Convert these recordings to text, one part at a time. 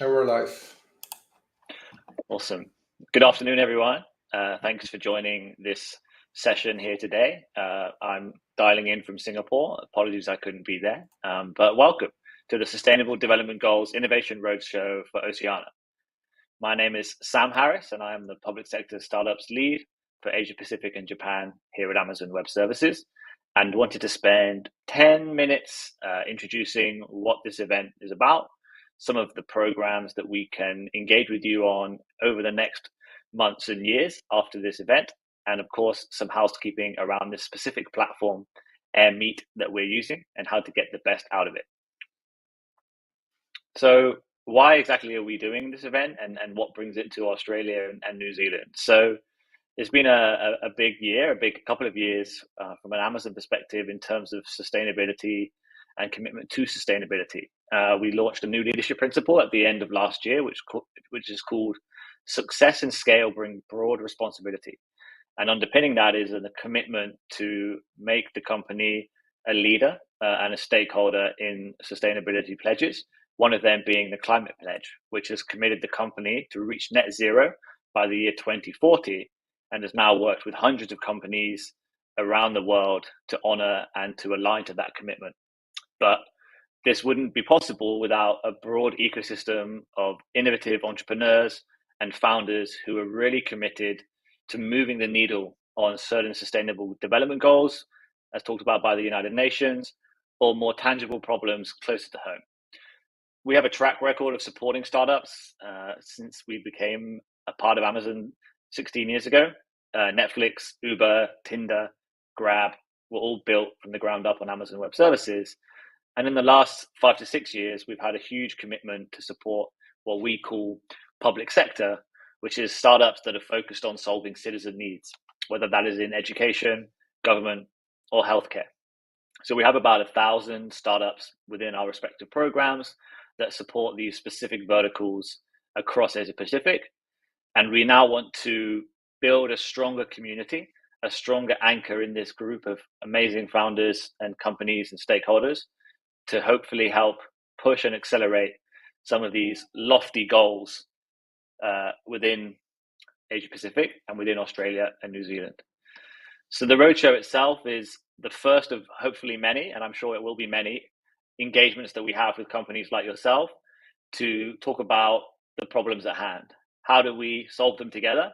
And we're live. Awesome. Good afternoon, everyone. Thanks for joining this session here today. I'm dialing in from Singapore. Apologies I couldn't be there, but welcome to the Sustainable Development Goals Innovation Roadshow for Oceania. My name is Sam Harris, and I am the Public Sector Startups Lead for Asia Pacific and Japan here at Amazon Web Services, and wanted to spend 10 minutes introducing what this event is about, some of the programs that we can engage with you on over the next months and years after this event, and of course, some housekeeping around this specific platform, AirMeet, that we're using and how to get the best out of it. So why exactly are we doing this event, and what brings it to Australia and New Zealand? So it's been a big year, a big couple of years from an Amazon perspective in terms of sustainability and commitment to sustainability. We launched a new leadership principle at the end of last year, which is called Success and Scale Bring Broad Responsibility. And underpinning that is a commitment to make the company a leader and a stakeholder in sustainability pledges, one of them being the climate pledge, which has committed the company to reach net zero by the year 2040, and has now worked with hundreds of companies around the world to honor and to align to that commitment. But this wouldn't be possible without a broad ecosystem of innovative entrepreneurs and founders who are really committed to moving the needle on certain sustainable development goals, as talked about by the United Nations, or more tangible problems closer to home. We have a track record of supporting startups since we became a part of Amazon 16 years ago. Netflix, Uber, Tinder, Grab were all built from the ground up on Amazon Web Services. And in the last 5 to 6 years, we've had a huge commitment to support what we call public sector, which is startups that are focused on solving citizen needs, whether that is in education, government, or healthcare. So we have about 1,000 startups within our respective programs that support these specific verticals across Asia Pacific. And we now want to build a stronger community, a stronger anchor in this group of amazing founders and companies and stakeholders to hopefully help push and accelerate some of these lofty goals within Asia Pacific and within Australia and New Zealand. So the roadshow itself is the first of hopefully many, and I'm sure it will be many, engagements that we have with companies like yourself to talk about the problems at hand. How do we solve them together?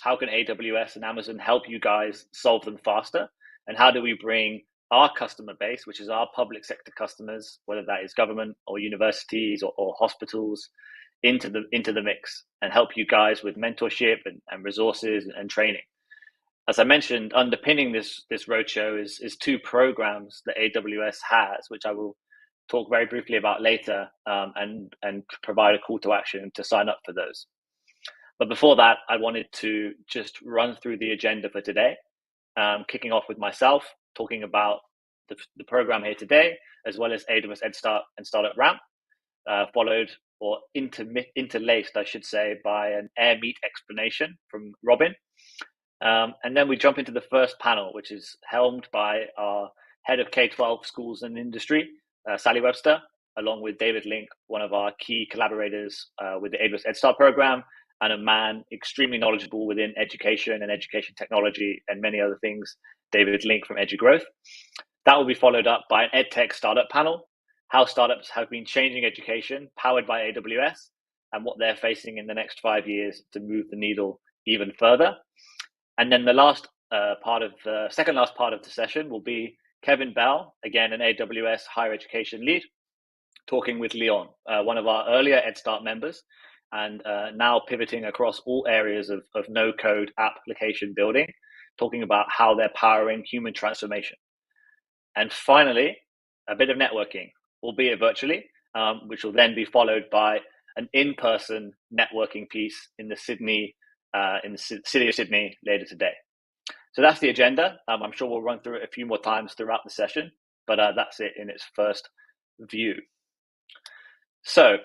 How can AWS and Amazon help you guys solve them faster? And how do we bring our customer base, which is our public sector customers, whether that is government or universities or hospitals, into the mix and help you guys with mentorship and resources and training? As I mentioned, underpinning this roadshow is 2 programs that AWS has, which I will talk very briefly about later, and provide a call to action to sign up for those. But before that, I wanted to just run through the agenda for today, kicking off with myself, talking about the program here today, as well as AWS EdStart and Startup Ramp, followed or interlaced, I should say, by an AirMeet explanation from Robin. And then we jump into the first panel, which is helmed by our head of K-12 schools and industry, Sally Webster, along with David Link, one of our key collaborators with the AWS EdStart program, and a man extremely knowledgeable within education and education technology and many other things, David Link from EduGrowth. That will be followed up by an EdTech startup panel, how startups have been changing education powered by AWS and what they're facing in the next 5 years to move the needle even further. And then the second last part of the session will be Kevin Bell, again, an AWS higher education lead, talking with Leon, one of our earlier EdStart members, and now pivoting across all areas of no-code application building, talking about how they're powering human transformation. And finally, a bit of networking, albeit virtually, which will then be followed by an in-person networking piece in the city of Sydney later today. So that's the agenda. I'm sure we'll run through it a few more times throughout the session, but that's it in its first view. So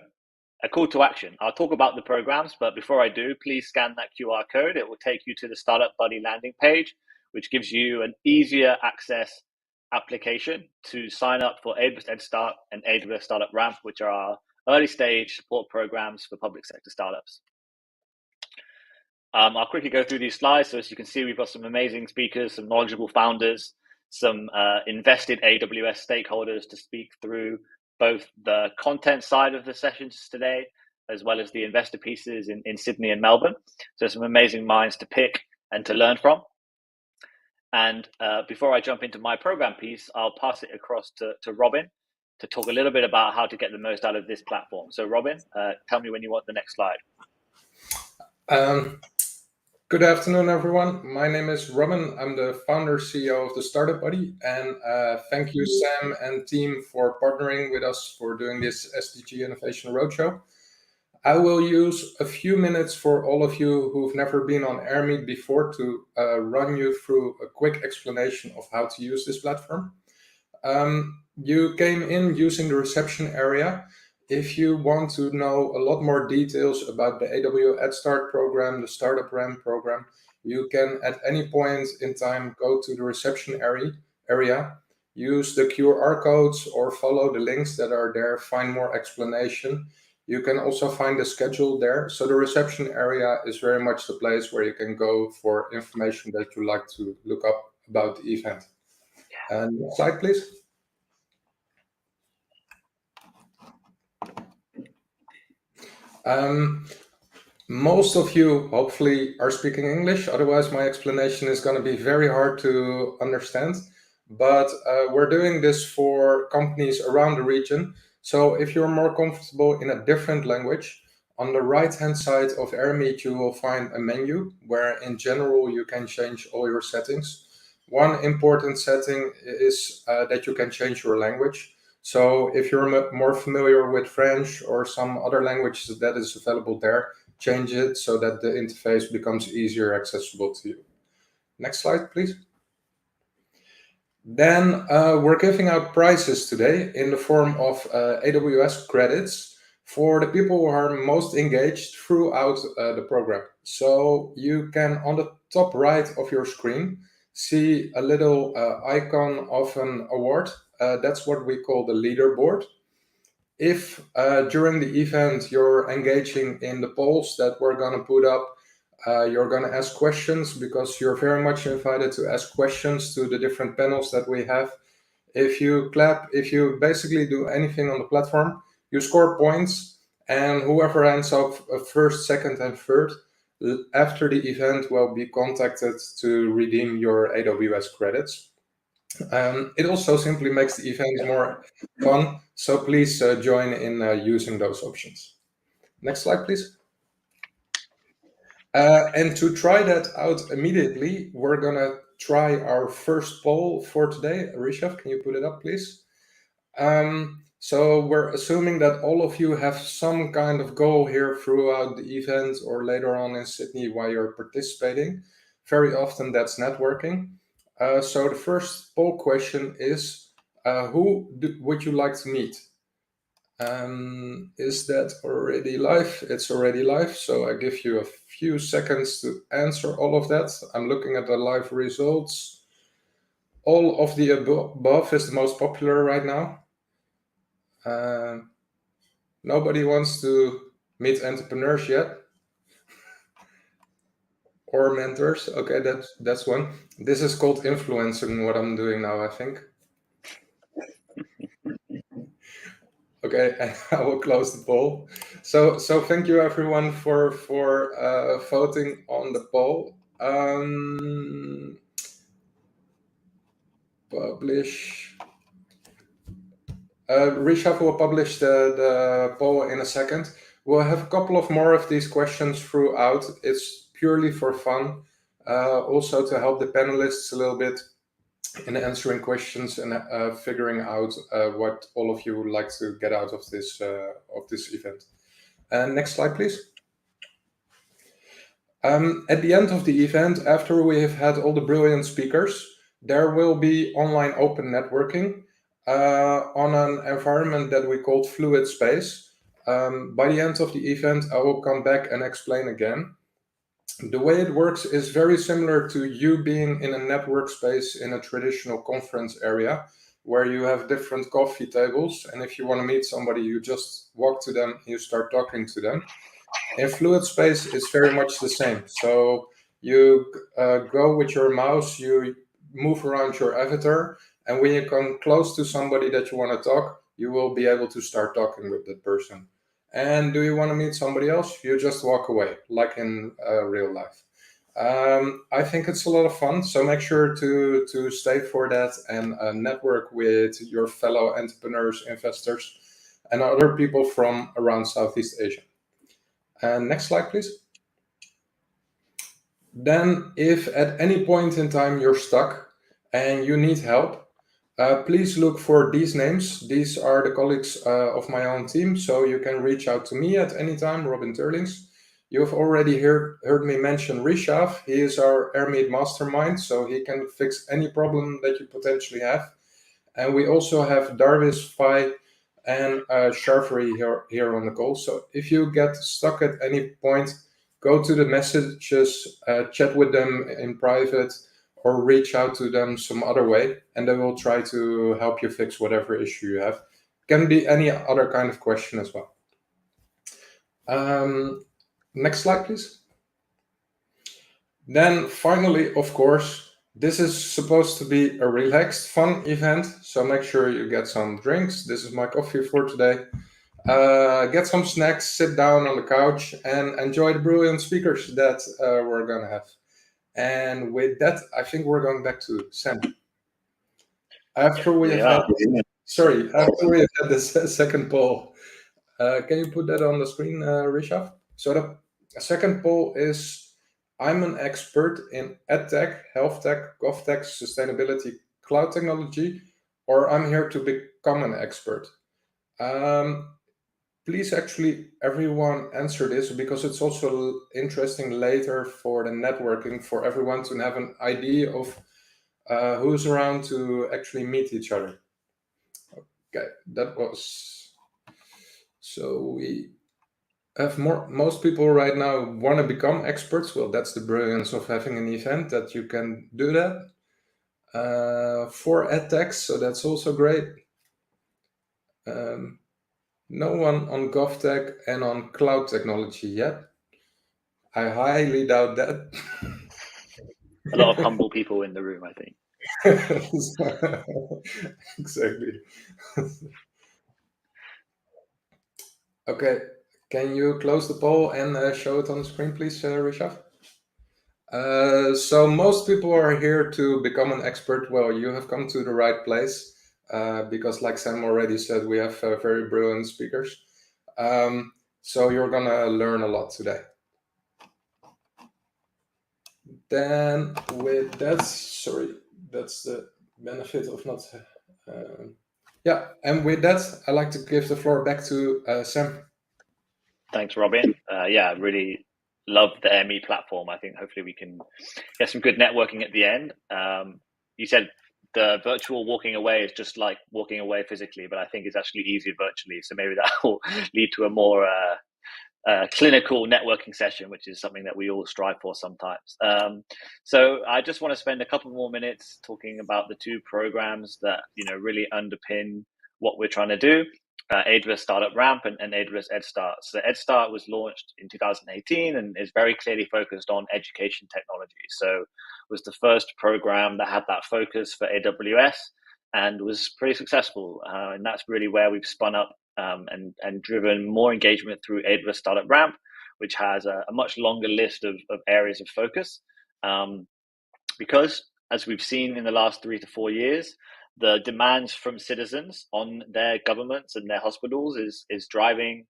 a call to action. I'll talk about the programs, but before I do, please scan that QR code. It will take you to the Startup Buddy landing page, which gives you an easier access application to sign up for AWS EdStart and AWS Startup Ramp, which are our early stage support programs for public sector startups. I'll quickly go through these slides. So as you can see, we've got some amazing speakers, some knowledgeable founders, some invested AWS stakeholders to speak through both the content side of the sessions today, as well as the investor pieces in Sydney and Melbourne. So some amazing minds to pick and to learn from. And before I jump into my program piece, I'll pass it across to Robin to talk a little bit about how to get the most out of this platform. So Robin, tell me when you want the next slide. Good afternoon, everyone. My name is Robin. I'm the founder CEO of the Startup Buddy, and thank you, Sam and team, for partnering with us for doing this SDG Innovation Roadshow. I will use a few minutes for all of you who've never been on AirMeet before to run you through a quick explanation of how to use this platform. You came in using the reception area. If you want to know a lot more details about the AWS Head Start program, the Startup RAM program, you can at any point in time go to the reception area, use the QR codes or follow the links that are there, find more explanation. You can also find the schedule there. So the reception area is very much the place where you can go for information that you like to look up about the event. Next slide, please. Most of you hopefully are speaking English, otherwise my explanation is going to be very hard to understand. But we're doing this for companies around the region. So if you're more comfortable in a different language, on the right-hand side of AirMeet, you will find a menu where in general you can change all your settings. One important setting is that you can change your language. So if you're more familiar with French or some other languages that is available there, change it so that the interface becomes easier accessible to you. Next slide, please. Then we're giving out prizes today in the form of AWS credits for the people who are most engaged throughout the program. So you can, on the top right of your screen, see a little icon of an award. That's what we call the leaderboard. If during the event you're engaging in the polls that we're going to put up, you're going to ask questions, because you're very much invited to ask questions to the different panels that we have. If you clap, if you basically do anything on the platform, you score points, and whoever ends up first, second, and third after the event will be contacted to redeem your AWS credits. It also simply makes the event more fun, so please join in using those options. Next slide, please. And to try that out immediately, we're going to try our first poll for today. Rishabh, can you put it up, please? So we're assuming that all of you have some kind of goal here throughout the event or later on in Sydney while you're participating. Very often that's networking. So the first poll question is, who would you like to meet? Is that already live? It's already live, so I give you a few seconds to answer all of that. I'm looking at the live results. All of the above is the most popular right now. Nobody wants to meet entrepreneurs yet, or mentors. Okay, that's one. This is called influencing, what I'm doing now, I think. Okay, and I will close the poll. So thank you everyone for voting on the poll. Publish. Rishabh will publish the poll in a second. We'll have a couple of more of these questions throughout. It's purely for fun, also to help the panelists a little bit in answering questions and figuring out what all of you would like to get out of this event. Next slide, please. At the end of the event, after we have had all the brilliant speakers, there will be online open networking on an environment that we called Fluid Space. By the end of the event, I will come back and explain again. The way it works is very similar to you being in a network space in a traditional conference area. where you have different coffee tables, and if you want to meet somebody, you just walk to them, you start talking to them. In fluid space, it's very much the same. So you go with your mouse, you move around your avatar, and when you come close to somebody that you want to talk, you will be able to start talking with that person. And do you want to meet somebody else? You just walk away, like in real life. I think it's a lot of fun, so make sure to stay for that and network with your fellow entrepreneurs, investors, and other people from around Southeast Asia. And next slide, please. Then, if at any point in time you're stuck and you need help, please look for these names. These are the colleagues of my own team, so you can reach out to me at any time, Robin Turlings. You've already heard me mention Rishav. He is our Airmeet mastermind, so he can fix any problem that you potentially have. And we also have Darvis, Fai, and Sharfari here on the call. So if you get stuck at any point, go to the messages, chat with them in private, or reach out to them some other way, and they will try to help you fix whatever issue you have. Can be any other kind of question as well. Next slide, please. Then finally, of course, this is supposed to be a relaxed, fun event, so make sure you get some drinks. This is my coffee for today. Get some snacks, sit down on the couch, and enjoy the brilliant speakers that we're going to have. And with that, I think we're going back to Sam. After we have had the second poll, can you put that on the screen, Rishav? So the second poll is, I'm an expert in EdTech, Health Tech, GovTech, Sustainability, Cloud Technology, or I'm here to become an expert. Please actually everyone answer this, because it's also interesting later for the networking, for everyone to have an idea of who's around to actually meet each other. Okay, that was... So we have most people right now want to become experts. Well, that's the brilliance of having an event, that you can do that. For EdTech, so that's also great. No one on GovTech and on cloud technology yet. I highly doubt that. A lot of humble people in the room, I think. Exactly. Okay, can you close the poll and show it on the screen, please, Rishav? So most people are here to become an expert. Well, you have come to the right place, because like Sam already said, we have very brilliant speakers. So you're gonna learn a lot today. Then with that, sorry, that's the benefit of not... yeah, and with that, I'd like to give the floor back to Sam. Thanks, Robin. Yeah, I really love the Airmeet platform. I think hopefully we can get some good networking at the end. You said the virtual walking away is just like walking away physically, but I think it's actually easier virtually. So maybe that will lead to a more clinical networking session, which is something that we all strive for sometimes. So I just want to spend a couple more minutes talking about the two programs that really underpin what we're trying to do. AWS Startup Ramp and AWS EdStart. So EdStart was launched in 2018 and is very clearly focused on education technology. So it was the first program that had that focus for AWS and was pretty successful. And that's really where we've spun up and driven more engagement through AWS Startup Ramp, which has a much longer list of areas of focus. Because as we've seen in the last 3 to 4 years, the demands from citizens on their governments and their hospitals is driving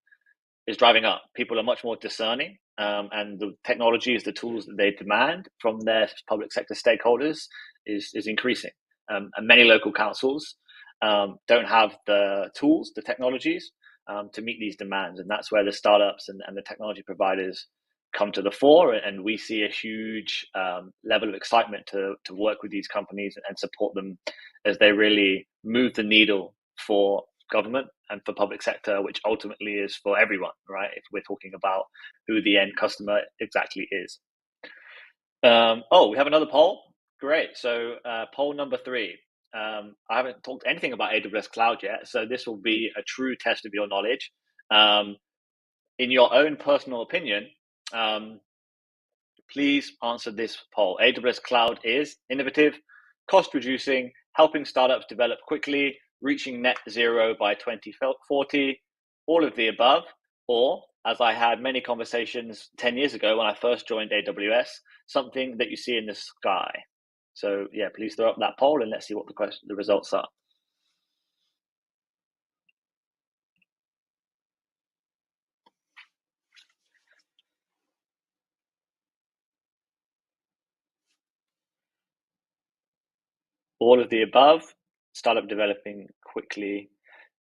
up. People are much more discerning, and the technologies, the tools that they demand from their public sector stakeholders is increasing. And many local councils don't have the tools, the technologies to meet these demands, and that's where the startups and the technology providers come to the fore, and we see a huge level of excitement to work with these companies and support them as they really move the needle for government and for public sector, which ultimately is for everyone, right? If we're talking about who the end customer exactly is. We have another poll. Great. So poll number 3. I haven't talked anything about AWS Cloud yet, so this will be a true test of your knowledge. In your own personal opinion, please answer this poll. AWS Cloud is innovative, cost reducing, helping startups develop quickly, reaching net zero by 2040, all of the above, or, as I had many conversations 10 years ago when I first joined AWS, something that you see in the sky. So yeah, please throw up that poll and let's see what the results are. All of the above, startup developing quickly,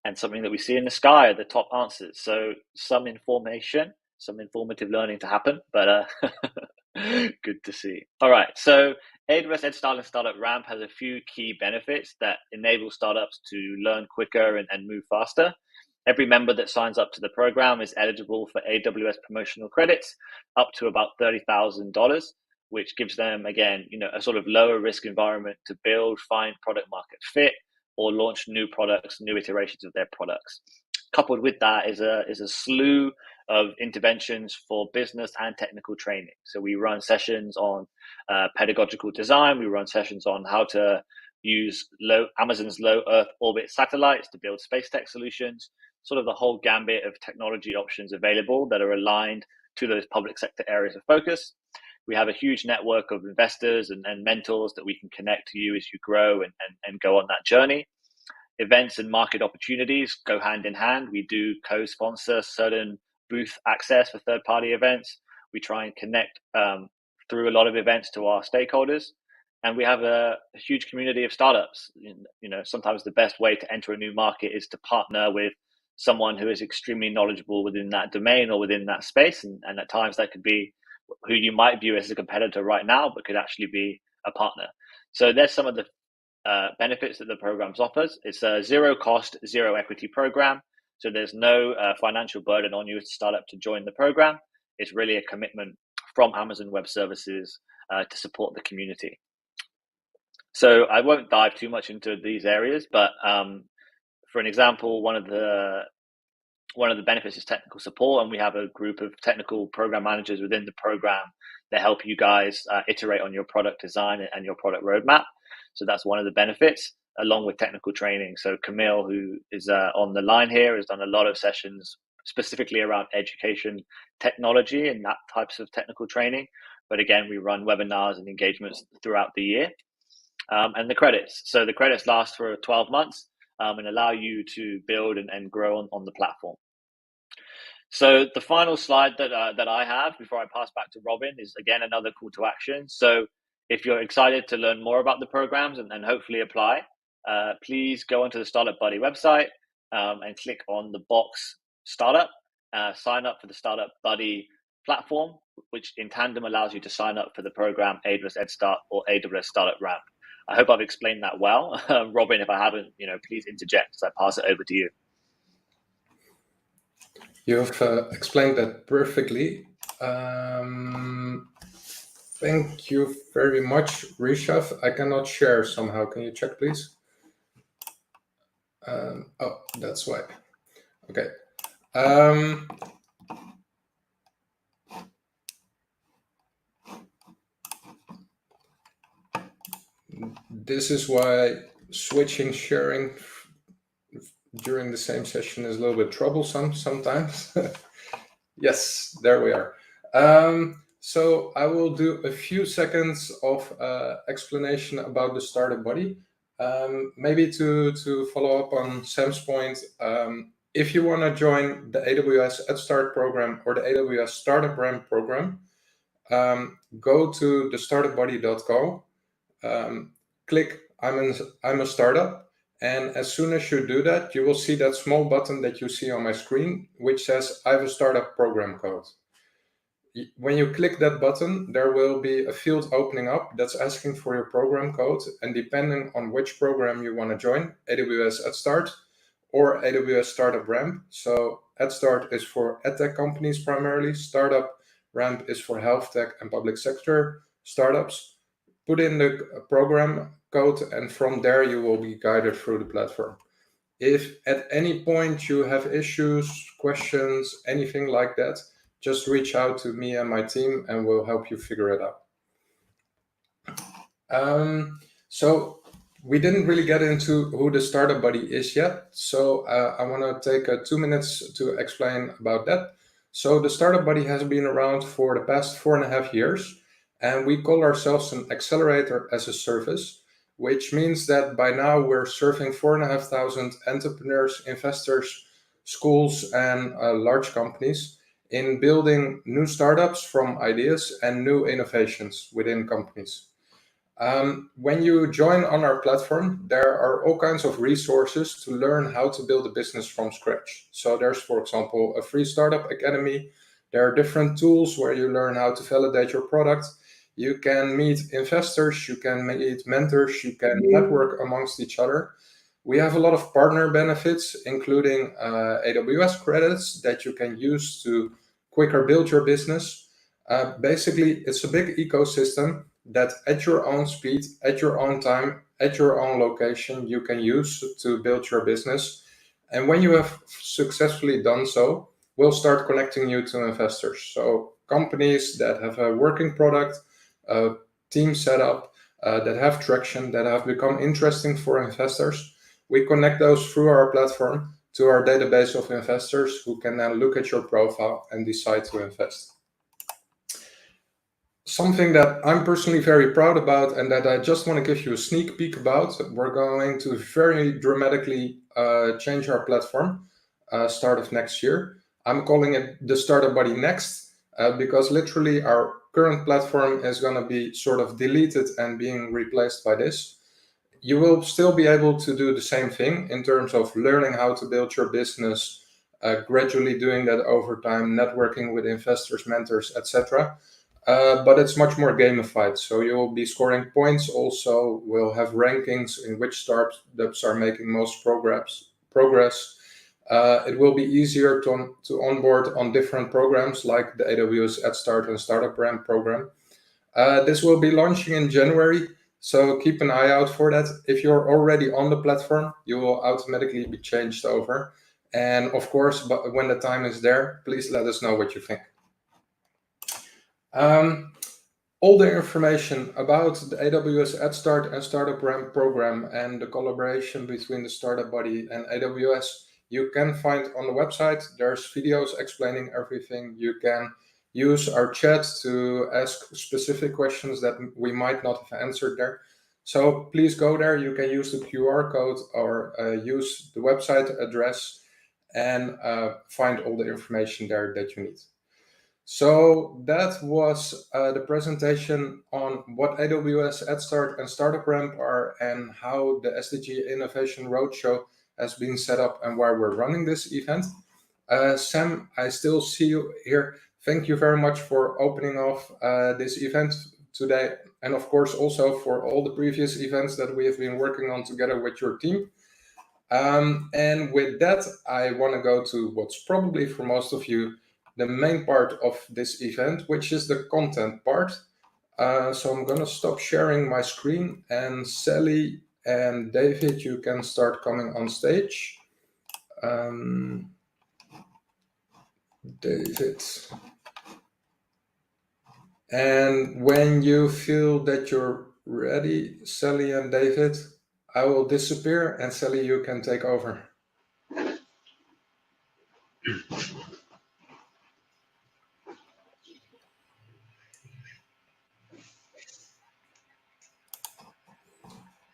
and something that we see in the sky are the top answers. So some information, some informative learning to happen, but good to see. All right, so AWS EdStart and Startup Ramp has a few key benefits that enable startups to learn quicker and move faster. Every member that signs up to the program is eligible for AWS promotional credits up to about $30,000, which gives them, again, a sort of lower risk environment to build, find product market fit, or launch new products, new iterations of their products. Coupled with that is a slew of interventions for business and technical training. So we run sessions on pedagogical design. We run sessions on how to use Amazon's low Earth orbit satellites to build space tech solutions, sort of the whole gambit of technology options available that are aligned to those public sector areas of focus. We have a huge network of investors and mentors that we can connect to you as you grow and go on that journey. Events and market opportunities go hand in hand. We do co-sponsor certain booth access for third-party events. We try and connect through a lot of events to our stakeholders. And we have a huge community of startups. Sometimes the best way to enter a new market is to partner with someone who is extremely knowledgeable within that domain or within that space. And at times that could be who you might view as a competitor right now, but could actually be a partner. So there's some of the benefits that the program offers. It's a zero cost, zero equity program. So there's no financial burden on you as a startup to join the program. It's really a commitment from Amazon Web Services to support the community. So I won't dive too much into these areas, but for an example, one of the benefits is technical support, and we have a group of technical program managers within the program that help you guys iterate on your product design and your product roadmap. So that's one of the benefits, along with technical training. So Camille, who is on the line here, has done a lot of sessions specifically around education technology and that types of technical training. But again, we run webinars and engagements throughout the year. And the credits. So the credits last for 12 months and allow you to build and grow on the platform. So the final slide that I have before I pass back to Robin is, again, another call to action. So if you're excited to learn more about the programs and hopefully apply, please go onto the Startup Buddy website and click on the box Startup, sign up for the Startup Buddy platform, which in tandem allows you to sign up for the program AWS EdStart or AWS Startup Ramp. I hope I've explained that well. Robin, if I haven't, please interject as I pass it over to you. You've explained that perfectly. Thank you very much, Rishav. I cannot share somehow. Can you check, please? Oh, that's why. Okay. This is why switching sharing during the same session is a little bit troublesome sometimes. Yes, there we are. So I will do a few seconds of explanation about the Startup Buddy. Maybe to follow up on Sam's point, if you want to join the AWS EdStart program or the AWS Startup Ramp program, go to thestartupbuddy.co, click I'm a startup, and as soon as you do that, you will see that small button that you see on my screen, which says I have a startup program code. When you click that button, there will be a field opening up that's asking for your program code, and depending on which program you want to join, AWS EdStart or AWS Startup Ramp. So EdStart is for edtech companies primarily, Startup Ramp is for health tech and public sector startups. put in the program code, and from there you will be guided through the platform. If at any point you have issues, questions, anything like that, just reach out to me and my team and we'll help you figure it out. So we didn't really get into who the Startup Buddy is yet. So I want to take 2 minutes to explain about that. So the Startup Buddy has been around for the past 4.5 years, and we call ourselves an accelerator as a service, which means that by now we're serving 4,500 entrepreneurs, investors, schools, and large companies in building new startups from ideas and new innovations within companies. When you join on our platform, there are all kinds of resources to learn how to build a business from scratch. So there's, for example, a free startup academy. There are different tools where you learn how to validate your product. You can meet investors, you can meet mentors, you can network amongst each other. We have a lot of partner benefits, including AWS credits that you can use to quicker build your business. Basically, it's a big ecosystem that at your own speed, at your own time, at your own location, you can use to build your business. And when you have successfully done so, we'll start connecting you to investors. So companies that have a working product, a team setup, that have traction, that have become interesting for investors, we connect those through our platform to our database of investors who can then look at your profile and decide to invest. Something that I'm personally very proud about and that I just want to give you a sneak peek about, we're going to very dramatically change our platform start of next year. I'm calling it the Startup Buddy Next because literally our current platform is going to be sort of deleted and being replaced by this. You will still be able to do the same thing in terms of learning how to build your business, gradually doing that over time, networking with investors, mentors, etc. But it's much more gamified. So you will be scoring points. Also, we'll have rankings in which startups are making most progress. It will be easier to onboard on different programs like the AWS At Start and Startup Ramp program. This will be launching in January, so keep an eye out for that. If you're already on the platform, you will automatically be changed over. And of course, but when the time is there, please let us know what you think. All the information about the AWS At Start and Startup Ramp program and the collaboration between the Startup Buddy and AWS, you can find on the website. There's videos explaining everything. You can use our chat to ask specific questions that we might not have answered there. So please go there. You can use the QR code or use the website address and find all the information there that you need. So that was the presentation on what AWS At Start and Startup Ramp are and how the SDG Innovation Roadshow has been set up and why we're running this event. Sam, I still see you here. Thank you very much for opening off this event today, and of course also for all the previous events that we have been working on together with your team. And with that, I want to go to what's probably for most of you the main part of this event, which is the content part. So I'm going to stop sharing my screen, and Sally and David, you can start coming on stage. David. And when you feel that you're ready, Sally and David, I will disappear, and Sally, you can take over.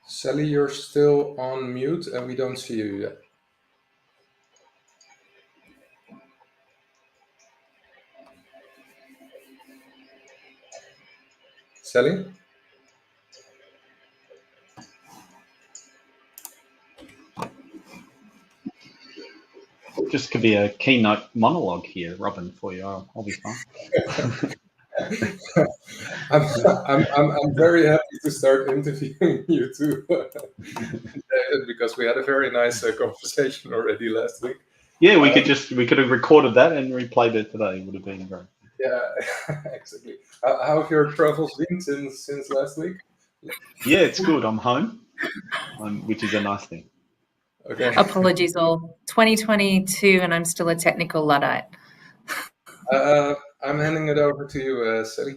Sally, you're still on mute and we don't see you yet. Sally? Just could be a keynote monologue here, Robin, for you. I'll be fine. I'm very happy to start interviewing you too, David, because we had a very nice conversation already last week. Yeah, we could have recorded that and replayed it today. It would have been great. Yeah, exactly. How have your travels been since last week? Yeah, it's good. I'm home, which is a nice thing. Okay. Apologies all. 2022 and I'm still a technical Luddite. I'm handing it over to you, Sally.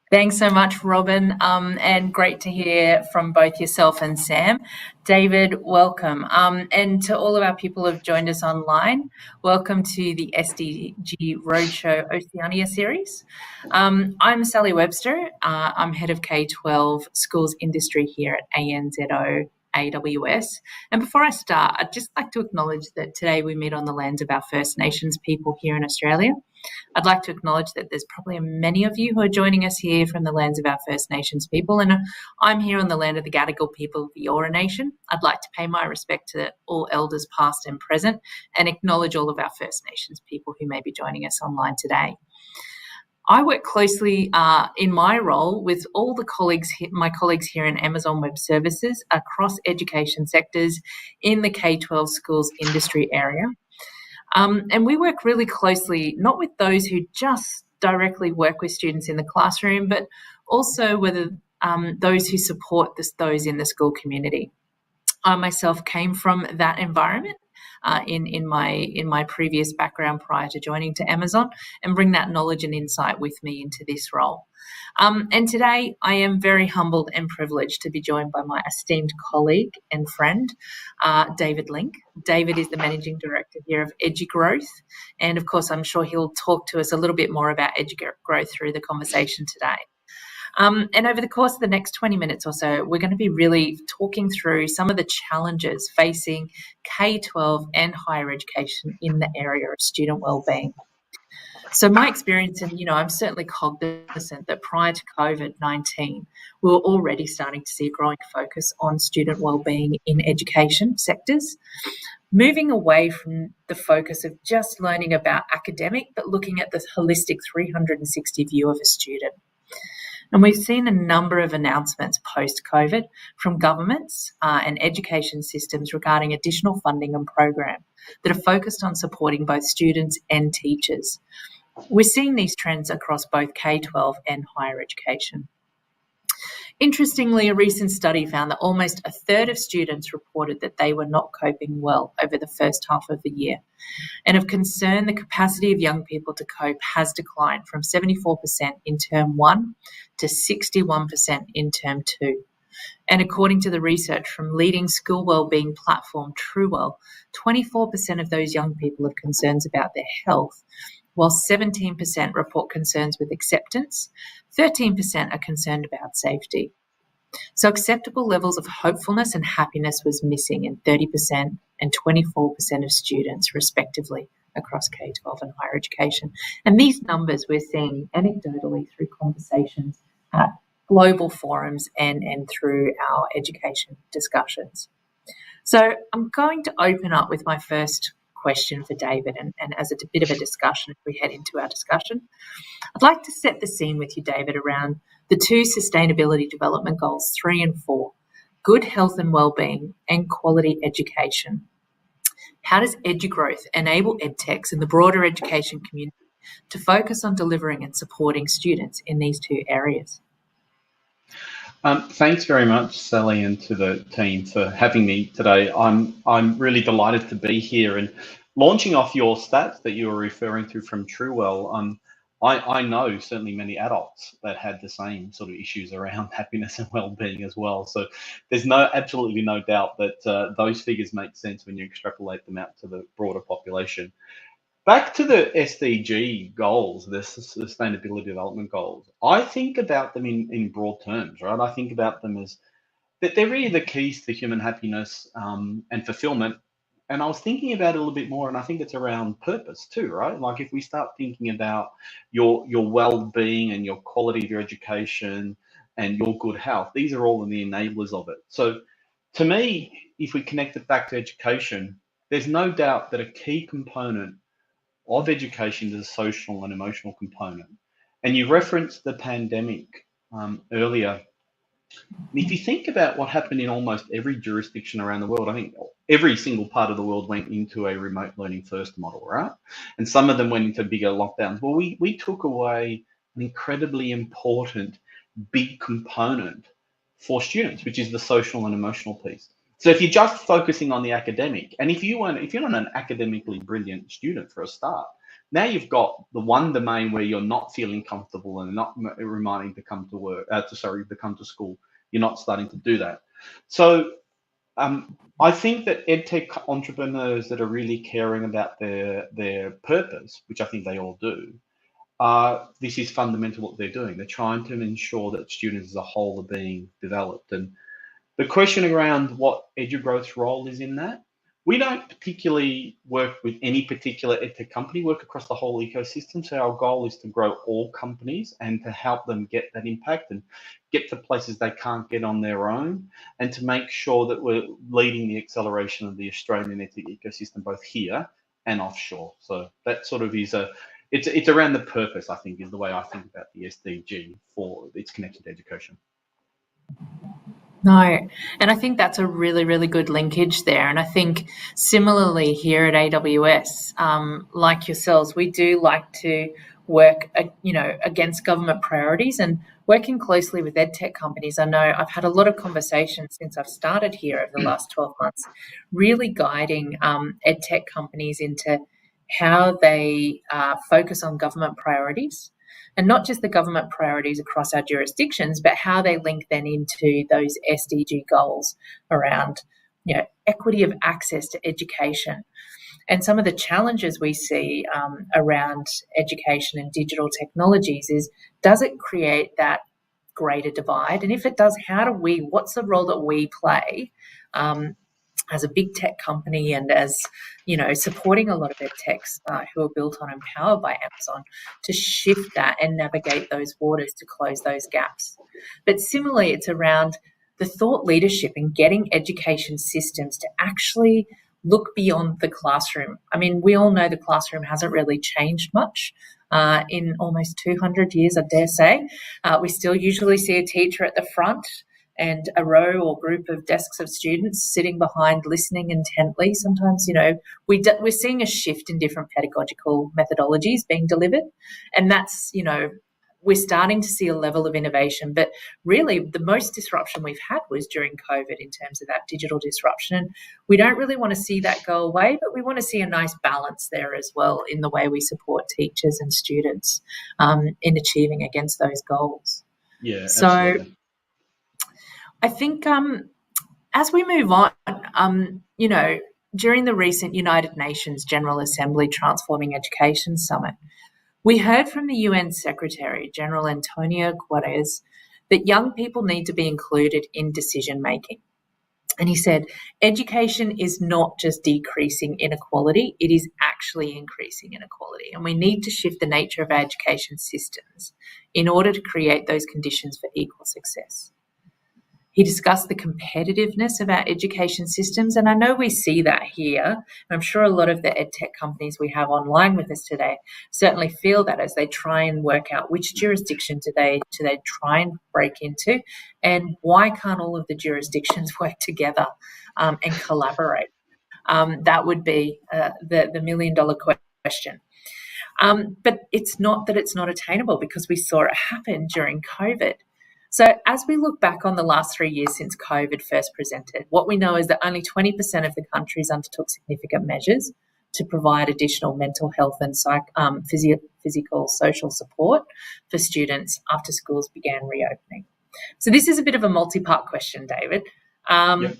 Thanks so much, Robin, and great to hear from both yourself and Sam. David, welcome. And to all of our people who have joined us online, welcome to the SDG Roadshow Oceania series. I'm Sally Webster. I'm head of K-12 schools industry here at ANZO AWS. And before I start, I'd just like to acknowledge that today we meet on the lands of our First Nations people here in Australia. I'd like to acknowledge that there's probably many of you who are joining us here from the lands of our First Nations people, and I'm here on the land of the Gadigal people of the Eora Nation. I'd like to pay my respect to all elders past and present and acknowledge all of our First Nations people who may be joining us online today. I work closely in my role with all the my colleagues here in Amazon Web Services across education sectors in the K-12 schools industry area. And we work really closely, not with those who just directly work with students in the classroom, but also with those who support those in the school community. I myself came from that environment in my previous background prior to joining to Amazon, and bring that knowledge and insight with me into this role. And today I am very humbled and privileged to be joined by my esteemed colleague and friend, David Link. David is the Managing Director here of EduGrowth, and of course I'm sure he'll talk to us a little bit more about EduGrowth through the conversation today. And over the course of the next 20 minutes or so, we're going to be really talking through some of the challenges facing K-12 and higher education in the area of student wellbeing. So my experience, and I'm certainly cognizant that prior to COVID-19, we were already starting to see a growing focus on student wellbeing in education sectors, moving away from the focus of just learning about academic, but looking at this holistic 360 view of a student. And we've seen a number of announcements post-COVID from governments and education systems regarding additional funding and programs that are focused on supporting both students and teachers. We're seeing these trends across both K-12 and higher education. Interestingly, a recent study found that almost a third of students reported that they were not coping well over the first half of the year. And of concern, the capacity of young people to cope has declined from 74% in term 1 to 61% in term 2. And according to the research from leading school wellbeing platform Truewell, 24% of those young people have concerns about their health, while 17% report concerns with acceptance, 13% are concerned about safety. So acceptable levels of hopefulness and happiness was missing in 30% and 24% of students, respectively, across K-12 and higher education. And these numbers we're seeing anecdotally through conversations at global forums and through our education discussions. So I'm going to open up with my first question for David, and as a bit of a discussion as we head into our discussion. I'd like to set the scene with you, David, around the two Sustainability Development Goals 3 and 4, good health and wellbeing and quality education. How does EduGrowth enable edtechs and the broader education community to focus on delivering and supporting students in these two areas? Thanks very much, Sally, and to the team for having me today. I'm really delighted to be here, and launching off your stats that you were referring to from Truewell. I know certainly many adults that had the same sort of issues around happiness and well-being as well. So there's absolutely no doubt that those figures make sense when you extrapolate them out to the broader population. Back to the SDG goals, the Sustainability Development Goals, I think about them in broad terms, right? I think about them as that they're really the keys to human happiness and fulfillment. And I was thinking about it a little bit more, and I think it's around purpose too, right? Like if we start thinking about your well-being and your quality of your education and your good health, these are all the enablers of it. So to me, if we connect it back to education, there's no doubt that a key component of education is a social and emotional component. And you referenced the pandemic earlier. If you think about what happened in almost every jurisdiction around the world, I think every single part of the world went into a remote learning first model, right? And some of them went into bigger lockdowns. Well, we took away an incredibly important big component for students, which is the social and emotional piece. So if you're just focusing on the academic, and if you're not an academically brilliant student for a start, now you've got the one domain where you're not feeling comfortable and not reminding to come to work, to come to school. You're not starting to do that. So I think that EdTech entrepreneurs that are really caring about their purpose, which I think they all do, this is fundamental what they're doing. They're trying to ensure that students as a whole are being developed. And the question around what EduGrowth's role is in that, we don't particularly work with any particular EdTech company, work across the whole ecosystem. So our goal is to grow all companies and to help them get that impact and get to places they can't get on their own, and to make sure that we're leading the acceleration of the Australian EdTech ecosystem, both here and offshore. So that sort of is it's around the purpose, I think, is the way I think about the SDG for its connection to education. No, and I think that's a really, really good linkage there. And I think similarly here at AWS, like yourselves, we do like to work, against government priorities and working closely with EdTech companies. I know I've had a lot of conversations since I've started here over the last 12 months, really guiding EdTech companies into how they focus on government priorities. And not just the government priorities across our jurisdictions, but how they link then into those SDG goals around, equity of access to education. And some of the challenges we see around education and digital technologies is, does it create that greater divide? And if it does, what's the role that we play as a big tech company and as, supporting a lot of ed techs who are built on and powered by Amazon to shift that and navigate those waters to close those gaps. But similarly, it's around the thought leadership and getting education systems to actually look beyond the classroom. I mean, we all know the classroom hasn't really changed much in almost 200 years, I dare say. We still usually see a teacher at the front and a row or group of desks of students sitting behind, listening intently. Sometimes, we're seeing a shift in different pedagogical methodologies being delivered. And that's, we're starting to see a level of innovation. But really, the most disruption we've had was during COVID in terms of that digital disruption. And we don't really want to see that go away, but we want to see a nice balance there as well in the way we support teachers and students in achieving against those goals. Yeah, so absolutely. I think as we move on, during the recent United Nations General Assembly Transforming Education Summit, we heard from the UN Secretary General Antonio Guterres that young people need to be included in decision making. And he said, education is not just decreasing inequality, it is actually increasing inequality. And we need to shift the nature of our education systems in order to create those conditions for equal success. He discussed the competitiveness of our education systems, and I know we see that here. And I'm sure a lot of the EdTech companies we have online with us today certainly feel that as they try and work out which jurisdiction do they try and break into, and why can't all of the jurisdictions work together and collaborate? That would be the million-dollar question. But it's not that it's not attainable, because we saw it happen during COVID. So as we look back on the last 3 years since COVID first presented, what we know is that only 20% of the countries undertook significant measures to provide additional mental health and physical, social support for students after schools began reopening. So this is a bit of a multi-part question, David.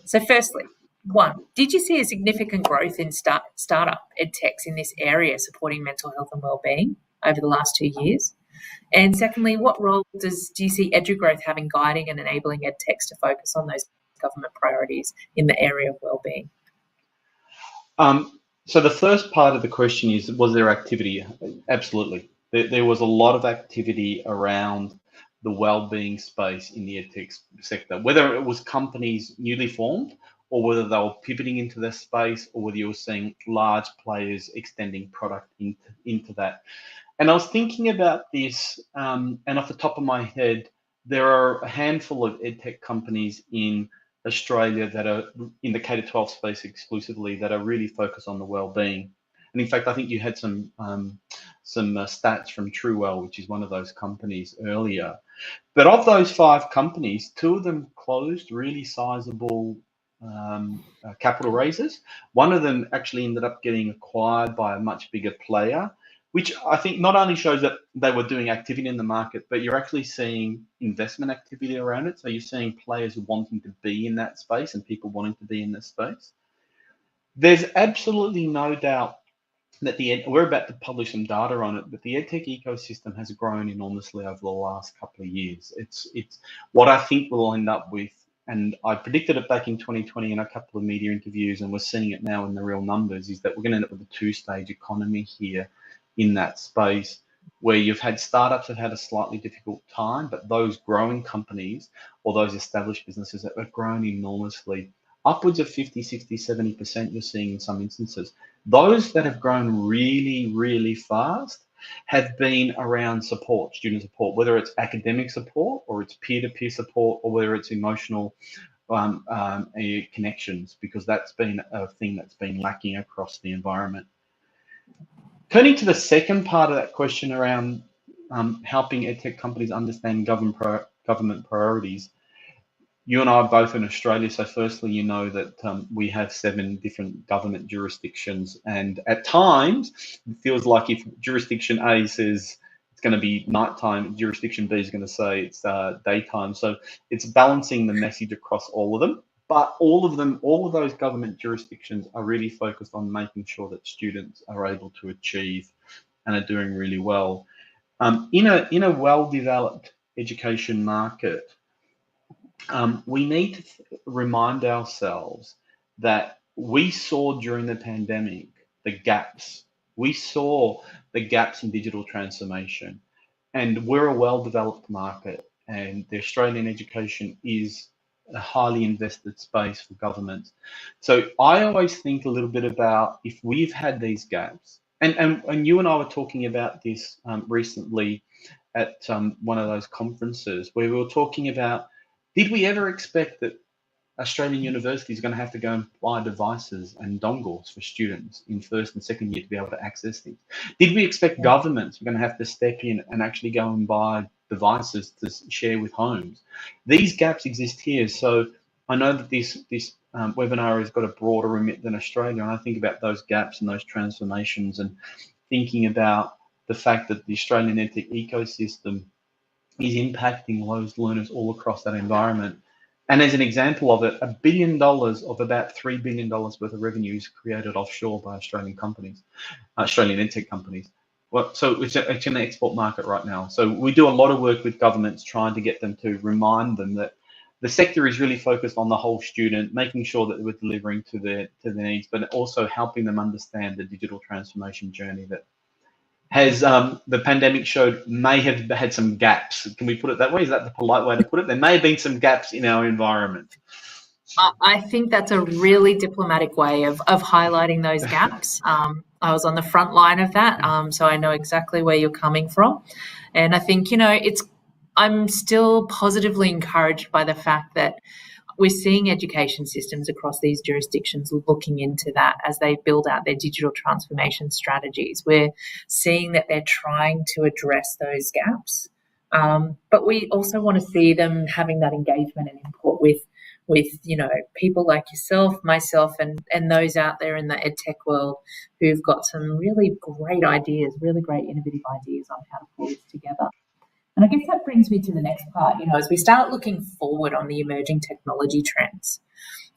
So firstly, one, did you see a significant growth in startup edtechs in this area supporting mental health and wellbeing over the last 2 years? And secondly, what role do you see EduGrowth having guiding and enabling edtechs to focus on those government priorities in the area of wellbeing? So the first part of the question is, was there activity? Absolutely. There was a lot of activity around the wellbeing space in the edtech sector, whether it was companies newly formed or whether they were pivoting into this space, or whether you were seeing large players extending product into that. And I was thinking about this, and off the top of my head, there are a handful of edtech companies in Australia that are in the K-12 space exclusively that are really focused on the wellbeing. And in fact, I think you had some stats from Truewell, which is one of those companies earlier. But of those 5 companies, 2 of them closed really sizable capital raises. One of them actually ended up getting acquired by a much bigger player, which I think not only shows that they were doing activity in the market, but you're actually seeing investment activity around it. So you're seeing players wanting to be in that space and people wanting to be in this space. There's absolutely no doubt that we're about to publish some data on it, but the EdTech ecosystem has grown enormously over the last couple of years. It's what I think we'll end up with, and I predicted it back in 2020 in a couple of media interviews, and we're seeing it now in the real numbers, is that we're going to end up with a 2-stage economy here in that space, where you've had startups that had a slightly difficult time, but those growing companies or those established businesses that have grown enormously, upwards of 50, 60, 70% you're seeing in some instances. Those that have grown really, really fast have been around support, student support, whether it's academic support or it's peer-to-peer support or whether it's emotional connections, because that's been a thing that's been lacking across the environment. Turning to the second part of that question around helping EdTech companies understand government priorities, you and I are both in Australia, so firstly, you know that we have 7 different government jurisdictions, and at times it feels like if jurisdiction A says it's going to be nighttime, jurisdiction B is going to say it's daytime. So it's balancing the message across all of them, but all of those government jurisdictions are really focused on making sure that students are able to achieve and are doing really well. In a well-developed education market, we need to remind ourselves that we saw during the pandemic the gaps. We saw the gaps in digital transformation, and we're a well-developed market, and the Australian education is a highly invested space for governments. So I always think a little bit about if we've had these gaps, and you and I were talking about this recently at one of those conferences where we were talking about, did we ever expect that Australian universities are going to have to go and buy devices and dongles for students in first and second year to be able to access things? Did we expect governments were going to have to step in and actually go and buy devices to share with homes? These gaps exist here. So I know that this webinar has got a broader remit than Australia, and I think about those gaps and those transformations and thinking about the fact that the Australian EdTech ecosystem is impacting those learners all across that environment. And as an example of it, $1 billion of about $3 billion worth of revenue is created offshore by Australian companies, Australian EdTech companies. Well, so it's in the export market right now. So we do a lot of work with governments trying to get them to remind them that the sector is really focused on the whole student, making sure that we're delivering to their needs, but also helping them understand the digital transformation journey that has the pandemic showed may have had some gaps. Can we put it that way? Is that the polite way to put it? There may have been some gaps in our environment. I think that's a really diplomatic way of highlighting those gaps. I was on the front line of that, so I know exactly where you're coming from. And I think, I'm still positively encouraged by the fact that we're seeing education systems across these jurisdictions looking into that as they build out their digital transformation strategies. We're seeing that they're trying to address those gaps, but we also want to see them having that engagement and input with people like yourself, myself, and those out there in the EdTech world who've got some really great ideas, really great innovative ideas on how to pull this together. And I guess that brings me to the next part, as we start looking forward on the emerging technology trends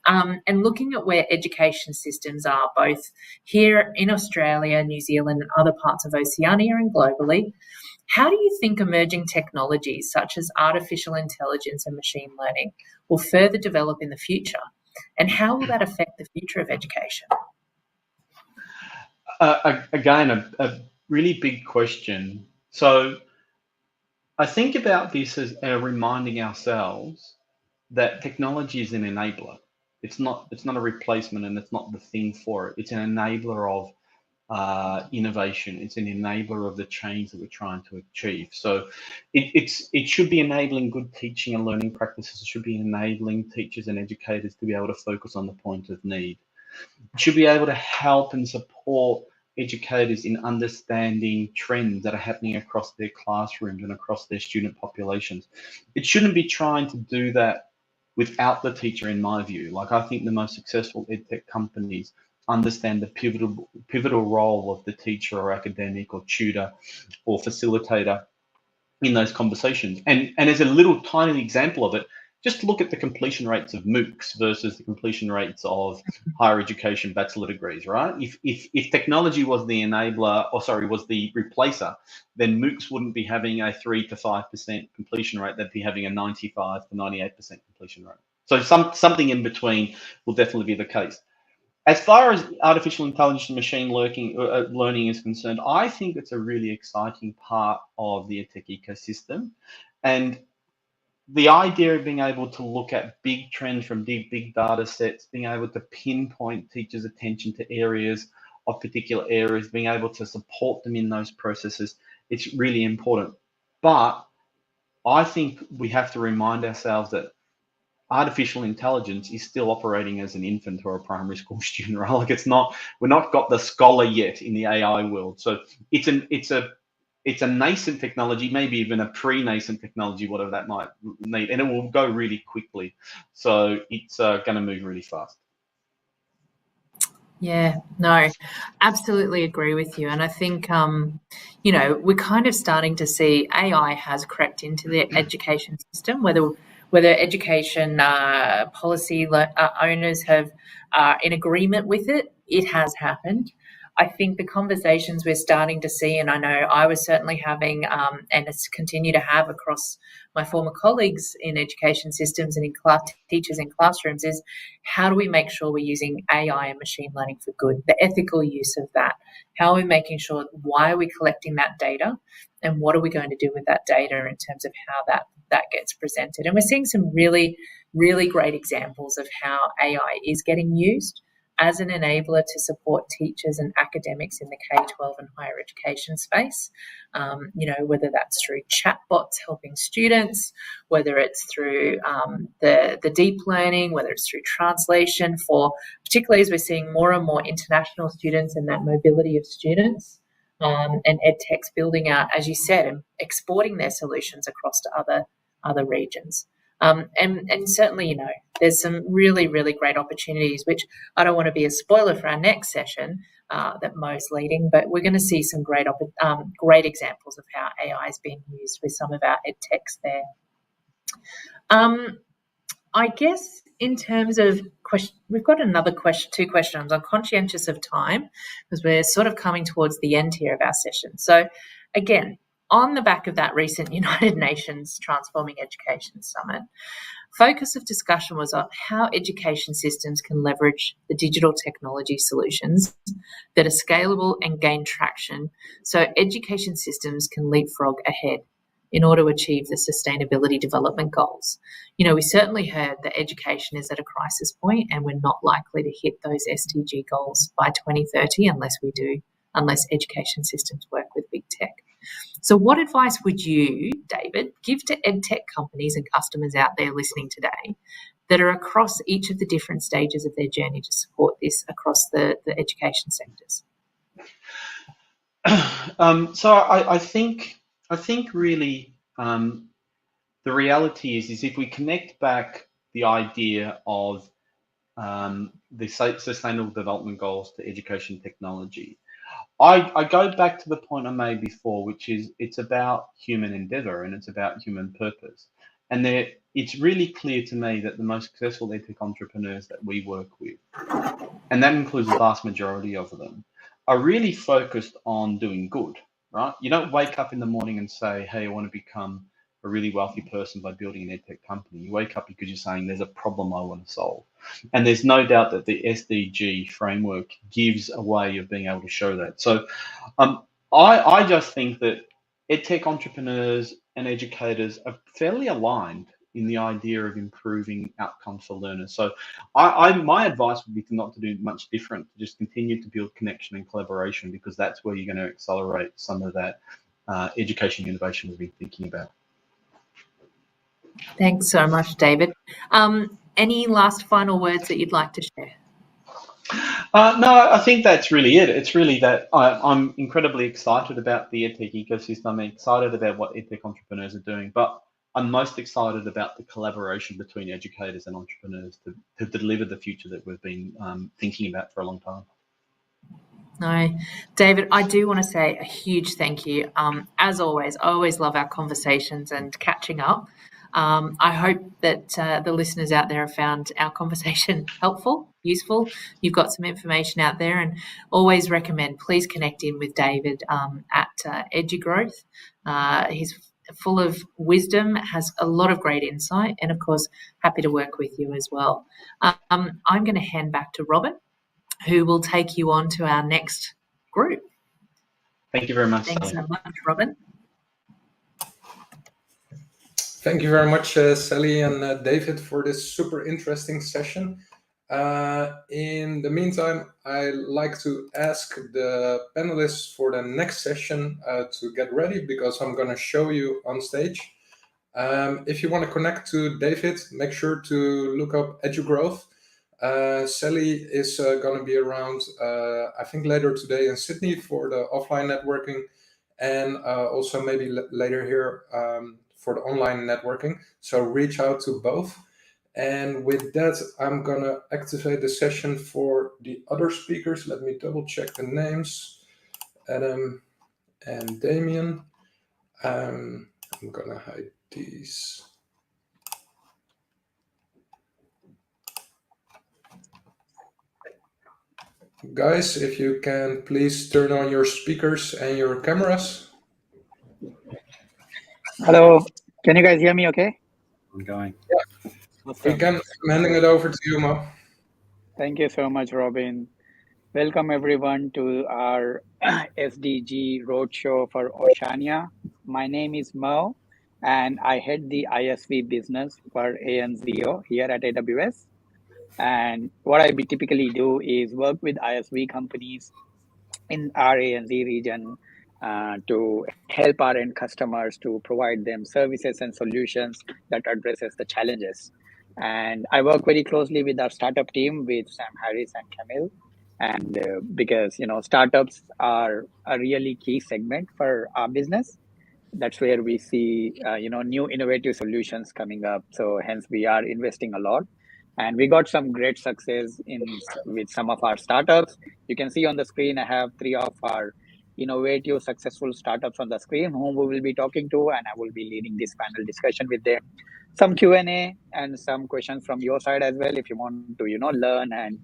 and looking at where education systems are, both here in Australia, New Zealand, and other parts of Oceania and globally. How do you think emerging technologies such as artificial intelligence and machine learning will further develop in the future? And how will that affect the future of education? Again, a really big question. So I think about this as reminding ourselves that technology is an enabler. It's not a replacement, and it's not the thing for it. It's an enabler of innovation. It's an enabler of the change that we're trying to achieve. So it should be enabling good teaching and learning practices. It should be enabling teachers and educators to be able to focus on the point of need. It should be able to help and support educators in understanding trends that are happening across their classrooms and across their student populations. It shouldn't be trying to do that without the teacher, in my view. Like, I think the most successful edtech companies understand the pivotal role of the teacher or academic or tutor or facilitator in those conversations. And as a little tiny example of it, just look at the completion rates of MOOCs versus the completion rates of higher education bachelor degrees, right? If technology was the enabler, or sorry, was the replacer, then MOOCs wouldn't be having a 3 to 5% completion rate. They'd be having a 95 to 98% completion rate. So something in between will definitely be the case. As far as artificial intelligence and machine learning is concerned, I think it's a really exciting part of the edtech ecosystem. And the idea of being able to look at big trends from big data sets, being able to pinpoint teachers' attention to areas of particular areas, being able to support them in those processes, it's really important. But I think we have to remind ourselves that artificial intelligence is still operating as an infant or a primary school student, right? Like, we're not got the scholar yet in the AI world. So it's a nascent technology, maybe even a pre-nascent technology, whatever that might need, and it will go really quickly. So it's going to move really fast. Yeah, no, absolutely agree with you. And I think, you know, we're kind of starting to see AI has crept into the education system, whether education policy owners have in agreement with it, it has happened. I think the conversations we're starting to see, and I know I was certainly having, and it's continue to have across my former colleagues in education systems and in teachers in classrooms, is how do we make sure we're using AI and machine learning for good, the ethical use of that? How are we making sure, why are we collecting that data, and what are we going to do with that data in terms of how that gets presented? And we're seeing some really, really great examples of how AI is getting used as an enabler to support teachers and academics in the K-12 and higher education space, you know, whether that's through chatbots helping students, whether it's through the deep learning, whether it's through translation for, particularly as we're seeing more and more international students and that mobility of students, and edtech's building out, as you said, and exporting their solutions across to other regions. And certainly, you know, there's some really, really great opportunities, which I don't want to be a spoiler for our next session that Mo's leading, but we're going to see some great examples of how AI is being used with some of our edtechs there. I guess in terms of we've got two questions. I'm conscientious of time because we're sort of coming towards the end here of our session. So again, on the back of that recent United Nations Transforming Education Summit, focus of discussion was on how education systems can leverage the digital technology solutions that are scalable and gain traction so education systems can leapfrog ahead in order to achieve the Sustainability Development Goals. You know, we certainly heard that education is at a crisis point and we're not likely to hit those SDG goals by 2030 unless education systems work with big tech. So what advice would you, David, give to edtech companies and customers out there listening today that are across each of the different stages of their journey to support this across the education sectors? So I think really the reality is if we connect back the idea of the Sustainable Development Goals to education technology, I go back to the point I made before, which is it's about human endeavor and it's about human purpose. And it's really clear to me that the most successful edtech entrepreneurs that we work with, and that includes the vast majority of them, are really focused on doing good, right? You don't wake up in the morning and say, hey, I want to become a really wealthy person by building an edtech company. You wake up because you're saying there's a problem I want to solve. And there's no doubt that the SDG framework gives a way of being able to show that. So I just think that edtech entrepreneurs and educators are fairly aligned in the idea of improving outcomes for learners. So my advice would be not to do much different, to just continue to build connection and collaboration, because that's where you're going to accelerate some of that education innovation we've been thinking about. Thanks so much, David. Any last final words that you'd like to share? No, I think that's really it. It's really that I'm incredibly excited about the EdTech ecosystem. I'm excited about what EdTech entrepreneurs are doing, but I'm most excited about the collaboration between educators and entrepreneurs to deliver the future that we've been thinking about for a long time. No, David, I do want to say a huge thank you. As always, I always love our conversations and catching up. I hope that the listeners out there have found our conversation helpful, useful. You've got some information out there, and always recommend, please connect in with David at EduGrowth. He's full of wisdom, has a lot of great insight, and of course, happy to work with you as well. I'm going to hand back to Robin, who will take you on to our next group. Thank you very much. Thanks so much, Robin. Thank you very much, Sally and David, for this super interesting session. In the meantime, I like to ask the panelists for the next session to get ready, because I'm going to show you on stage. If you want to connect to David, make sure to look up EduGrowth. Sally is going to be around, I think, later today in Sydney for the offline networking, and also maybe later here for the online networking. So reach out to both. And with that, I'm going to activate the session for the other speakers. Let me double check the names. Adam and Damien. I'm going to hide these. Guys, if you can please turn on your speakers and your cameras. Hello, can you guys hear me okay? I'm going. Yeah, we can. I'm handing it over to you, Mo. Thank you so much, Robin. Welcome everyone to our SDG Roadshow for Oceania. My name is Mo, and I head the ISV business for ANZO here at AWS. And what I typically do is work with ISV companies in our ANZ region to help our end customers to provide them services and solutions that addresses the challenges. And I work very closely with our startup team with Sam Harris and Camille. And because, startups are a really key segment for our business. That's where we see, new innovative solutions coming up. So hence we are investing a lot. And we got some great success with some of our startups. You can see on the screen, I have 3 of our innovative, successful startups on the screen, whom we will be talking to, and I will be leading this panel discussion with them. Some Q&A and some questions from your side as well, if you want to, learn and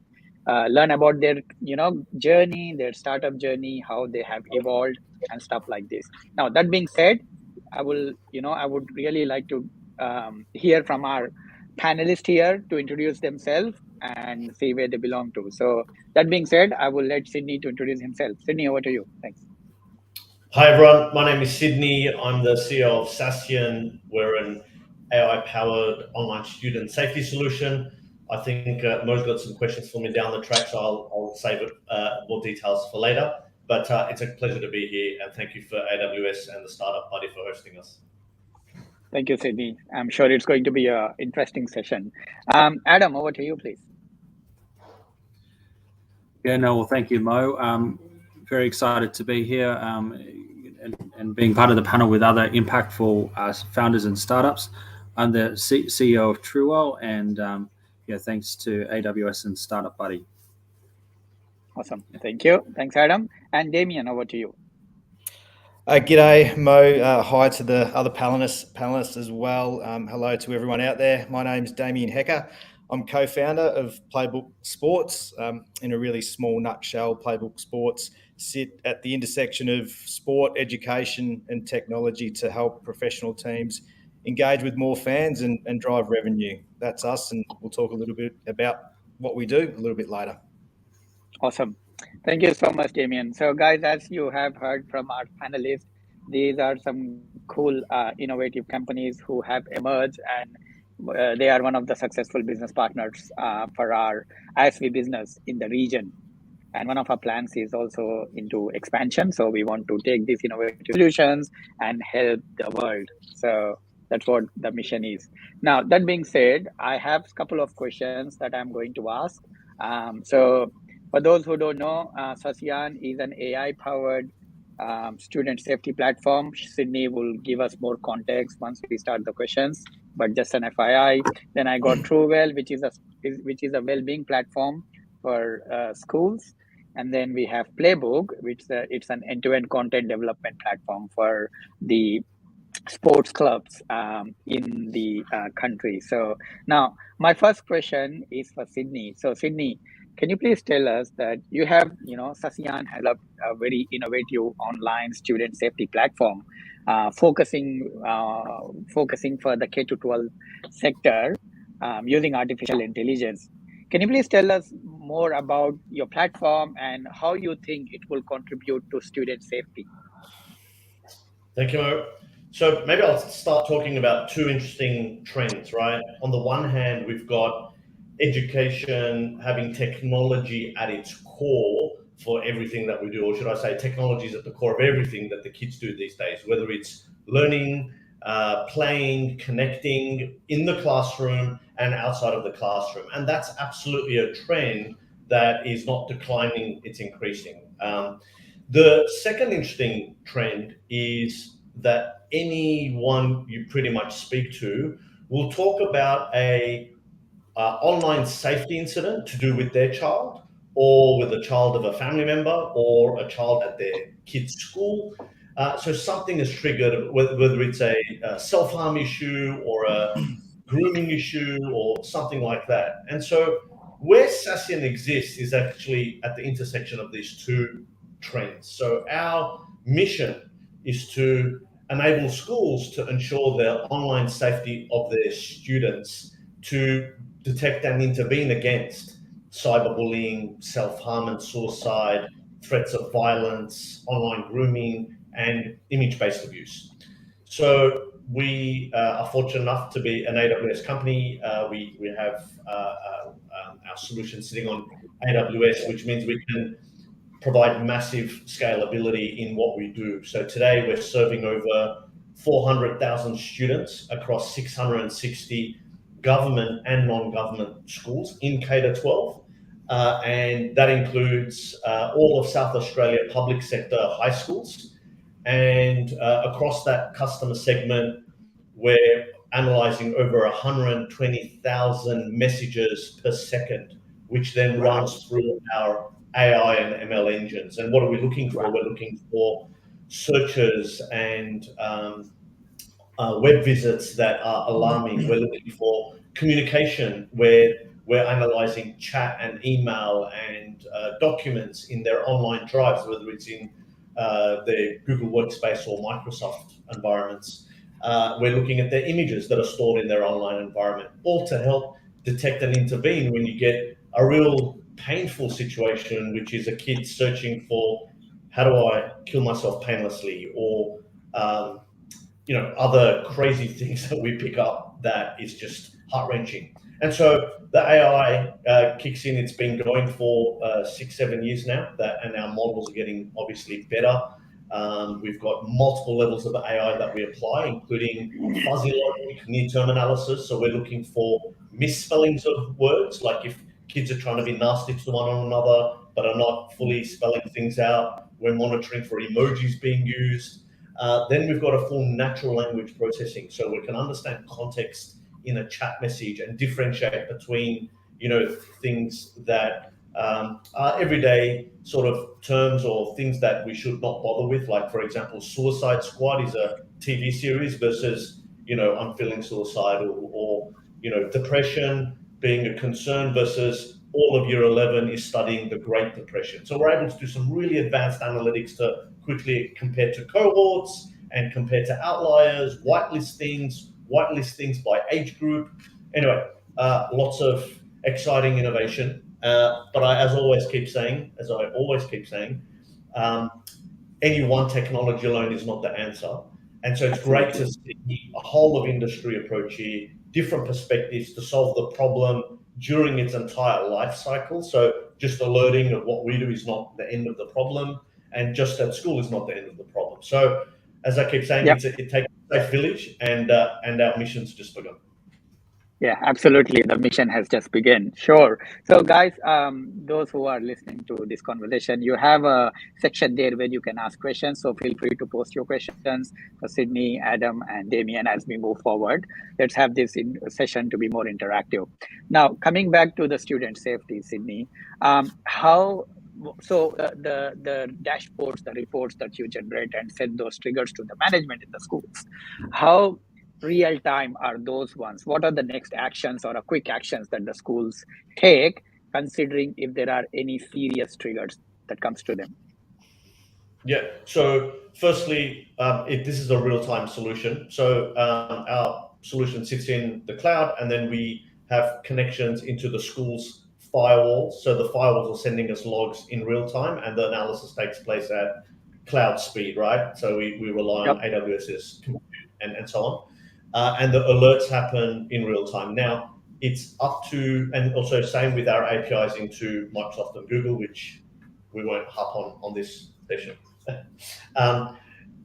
learn about their, journey, their startup journey, how they have evolved and stuff like this. Now, that being said, I would really like to hear from our panelists here to introduce themselves and see where they belong to. So that being said, I will let Sydney to introduce himself. Sydney, over to you. Thanks. Hi everyone, my name is Sydney. I'm the CEO of Sassion. We're an AI-powered online student safety solution. I think Mo's got some questions for me down the track, so I'll save it, more details for later. But it's a pleasure to be here, and thank you for AWS and the Startup Buddy for hosting us. Thank you, Sydney. I'm sure it's going to be an interesting session. Adam, over to you, please. Yeah, no, well, thank you, Mo. Very excited to be here and being part of the panel with other impactful founders and startups. I'm the CEO of Truewell, and thanks to AWS and Startup Buddy. Awesome. Thank you. Thanks, Adam. And Damien, over to you. G'day, Mo. Hi to the other panelists as well. Hello to everyone out there. My name's Damien Hecker. I'm co-founder of Playbook Sports. In a really small nutshell, Playbook Sports sit at the intersection of sport, education and technology to help professional teams engage with more fans and drive revenue. That's us, and we'll talk a little bit about what we do a little bit later. Awesome. Thank you so much, Damien. So guys, as you have heard from our panelists, these are some cool, innovative companies who have emerged, and they are one of the successful business partners for our ISV business in the region. And one of our plans is also into expansion. So we want to take these innovative solutions and help the world. So that's what the mission is. Now, that being said, I have a couple of questions that I'm going to ask. So For those who don't know, Sasyan is an AI-powered student safety platform. Sydney will give us more context once we start the questions, but just an FYI. Then I got TrueWell, which is a well-being platform for schools. And then we have Playbook, which it's an end-to-end content development platform for the sports clubs in the country. So now my first question is for Sydney. So Sydney, can you please tell us that you have, Sasyan has a very innovative online student safety platform focusing for the K-12 sector using artificial intelligence. Can you please tell us more about your platform and how you think it will contribute to student safety? Thank you, Mo. So maybe I'll start talking about two interesting trends, right? On the one hand, we've got education having technology at its core for everything that we do, or should I say technology is at the core of everything that the kids do these days, whether it's learning, playing, connecting in the classroom and outside of the classroom. And that's absolutely a trend that is not declining, it's increasing. The second interesting trend is that anyone you pretty much speak to will talk about a online safety incident to do with their child or with a child of a family member or a child at their kid's school. So something is triggered, whether it's a self-harm issue or a grooming issue or something like that. And so where Sasyan exists is actually at the intersection of these two trends. So our mission is to enable schools to ensure the online safety of their students, to detect and intervene against cyberbullying, self-harm and suicide, threats of violence, online grooming, and image-based abuse. So we are fortunate enough to be an AWS company. We have our solution sitting on AWS, which means we can provide massive scalability in what we do. So today we're serving over 400,000 students across 660 government and non-government schools in K-12. And that includes all of South Australia public sector high schools. And across that customer segment, we're analyzing over 120,000 messages per second, which then runs through our AI and ML engines. And what are we looking for? We're looking for searches and web visits that are alarming. We're looking for communication where we're analyzing chat and email and documents in their online drives, whether it's in their Google Workspace or Microsoft environments. We're looking at their images that are stored in their online environment, all to help detect and intervene when you get a real painful situation, which is a kid searching for how do I kill myself painlessly, or other crazy things that we pick up that is just heart-wrenching. And so the AI kicks in. It's been going for 6-7 years now, and our models are getting obviously better. We've got multiple levels of AI that we apply, including fuzzy logic, near-term analysis. So we're looking for misspellings of words, like if kids are trying to be nasty to one another but are not fully spelling things out. We're monitoring for emojis being used. Then we've got a full natural language processing, so we can understand context in a chat message and differentiate between things that are everyday sort of terms or things that we should not bother with. Like, for example, Suicide Squad is a TV series versus I'm feeling suicidal, or depression being a concern versus all of year 11 is studying the Great Depression. So we're able to do some really advanced analytics to quickly compare to cohorts and compare to outliers, whitelist things by age group. Anyway, lots of exciting innovation. But I always keep saying, any one technology alone is not the answer. And so it's great to see a whole of industry approach here, different perspectives to solve the problem during its entire life cycle. So just alerting of what we do is not the end of the problem, and just at school is not the end of the problem. So as I keep saying, it takes a safe village, and our mission's just begun. Yeah, absolutely. The mission has just begun. Sure. So, guys, those who are listening to this conversation, you have a section there where you can ask questions. So, feel free to post your questions for Sydney, Adam, and Damien as we move forward. Let's have this session to be more interactive. Now, coming back to the student safety, Sydney, how so the dashboards, the reports that you generate and send those triggers to the management in the schools, how real time are those ones? What are the next actions or quick actions that the schools take, considering if there are any serious triggers that comes to them? Yeah. So firstly, this is a real-time solution. So our solution sits in the cloud, and then we have connections into the school's firewalls. So the firewalls are sending us logs in real time, and the analysis takes place at cloud speed, right? So we rely on AWS's compute and so on. And the alerts happen in real time. Now, it's up to, and also same with our APIs into Microsoft and Google, which we won't hop on this session.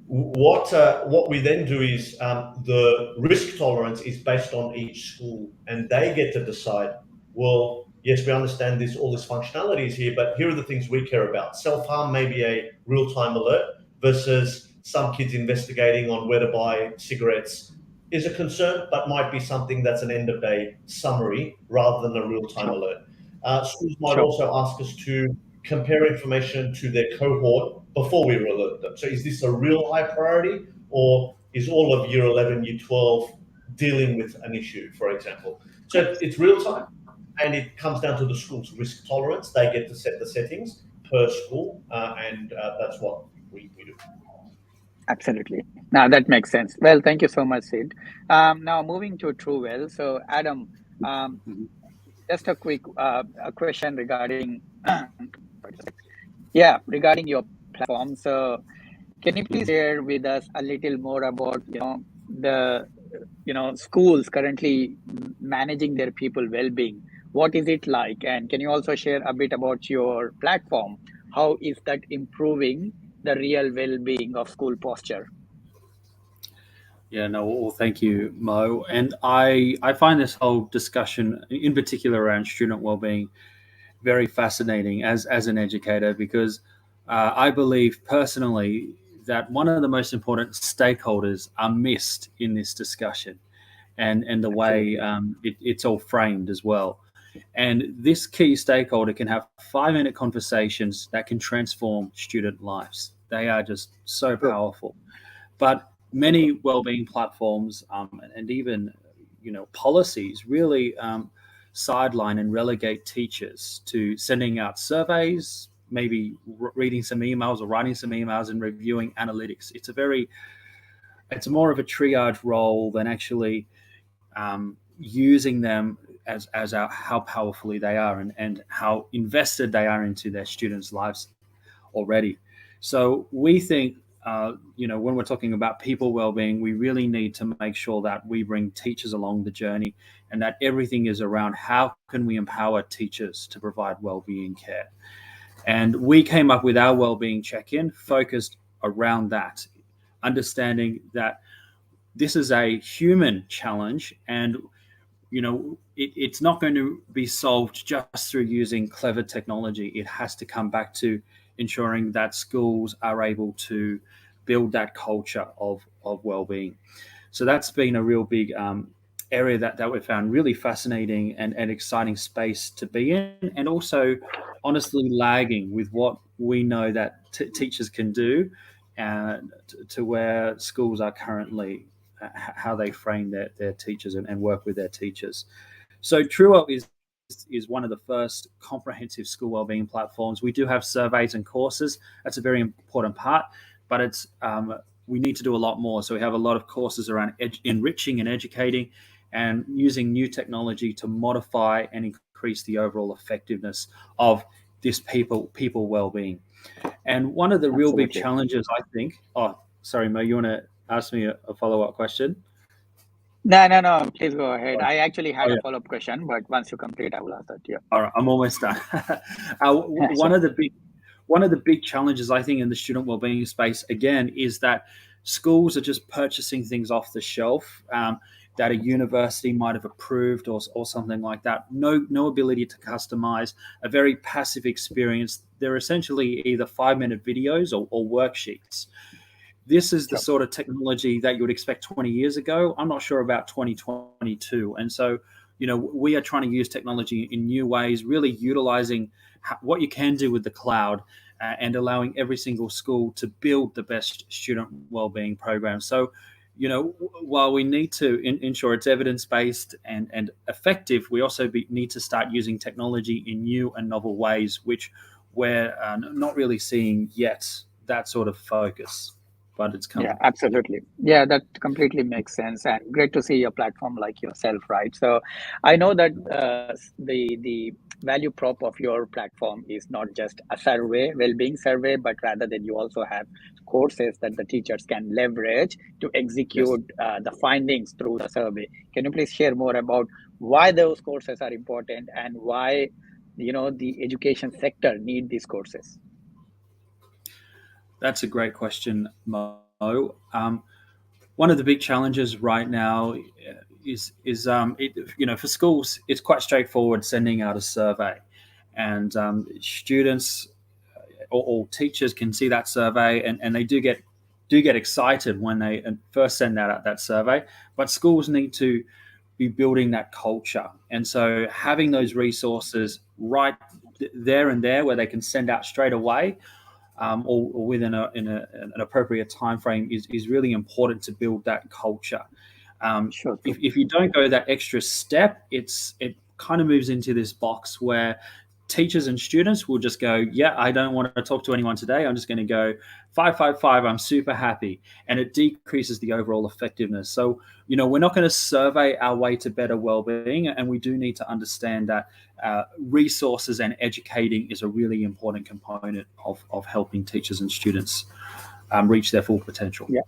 What we then do is the risk tolerance is based on each school, and they get to decide, well, yes, we understand all this functionality is here, but here are the things we care about. Self-harm may be a real-time alert versus some kids investigating on where to buy cigarettes is a concern, but might be something that's an end-of-day summary rather than a real-time alert. Schools might also ask us to compare information to their cohort before we alert them. So is this a real high priority, or is all of year 11, year 12 dealing with an issue, for example? So it's real time, and it comes down to the school's risk tolerance. They get to set the settings per school, and that's what we do. Absolutely. Now that makes sense. Well, thank you so much, Sid. Now moving to TrueWell. So Adam, just a quick question regarding regarding your platform. So can you please share with us a little more about the schools currently managing their people well-being? What is it like? And can you also share a bit about your platform? How is that improving the real well-being of school posture? Yeah, no, well, thank you, Mo. And I find this whole discussion, in particular around student well-being, very fascinating as an educator, because I believe personally that one of the most important stakeholders are missed in this discussion, and the way it's all framed as well. And this key stakeholder can have 5-minute conversations that can transform student lives. They are just so powerful. But many well-being platforms and even policies really sideline and relegate teachers to sending out surveys, maybe reading some emails or writing some emails and reviewing analytics. It's more of a triage role than actually using them as how powerfully they are and how invested they are into their students' lives already. So we think, when we're talking about people well-being, we really need to make sure that we bring teachers along the journey, and that everything is around how can we empower teachers to provide well-being care. And we came up with our well-being check-in focused around that, understanding that this is a human challenge, and it's not going to be solved just through using clever technology. It has to come back to ensuring that schools are able to build that culture of well-being. So that's been a real big area that we found really fascinating and exciting space to be in, and also honestly lagging with what we know that teachers can do to where schools are currently, how they frame their teachers and work with their teachers. So TrueWell is one of the first comprehensive school wellbeing platforms. We do have surveys and courses. That's a very important part, but it's we need to do a lot more. So we have a lot of courses around enriching and educating, and using new technology to modify and increase the overall effectiveness of this people wellbeing. And one of the real big challenges, I think. Oh, sorry, Mo, you want to ask me a follow-up question? No. Please go ahead. I actually had a follow-up question, but once you complete, I will ask that. Yeah. All right, I'm almost done. One of the big challenges, I think, in the student wellbeing space, again, is that schools are just purchasing things off the shelf. that a university might have approved or something like that. No ability to customize, a very passive experience. They're essentially either 5-minute videos or worksheets. This is the sort of technology that you would expect 20 years ago. I'm not sure about 2022. And so, we are trying to use technology in new ways, really utilizing what you can do with the cloud and allowing every single school to build the best student wellbeing program. So, while we need to ensure it's evidence-based and effective, we also need to start using technology in new and novel ways, which we're not really seeing yet, that sort of focus. But it's coming. Yeah, absolutely. Yeah, that completely makes sense, and great to see a platform like yourself, right? So, I know that the value prop of your platform is not just a survey, well-being survey, but rather that you also have courses that the teachers can leverage to execute the findings through the survey. Can you please share more about why those courses are important and why the education sector need these courses? That's a great question, Mo. One of the big challenges right now is for schools, it's quite straightforward sending out a survey, and students or teachers can see that survey, and they do get excited when they first send out that survey. But schools need to be building that culture, and so having those resources right there and there where they can send out straight away. Or within an appropriate time frame is really important to build that culture. Sure. If you don't go that extra step, it kind of moves into this box where teachers and students will just go, yeah, I don't want to talk to anyone today. I'm just going to go 555. I'm super happy. And it decreases the overall effectiveness. So, we're not going to survey our way to better well-being. And we do need to understand that resources and educating is a really important component of helping teachers and students reach their full potential. Yeah,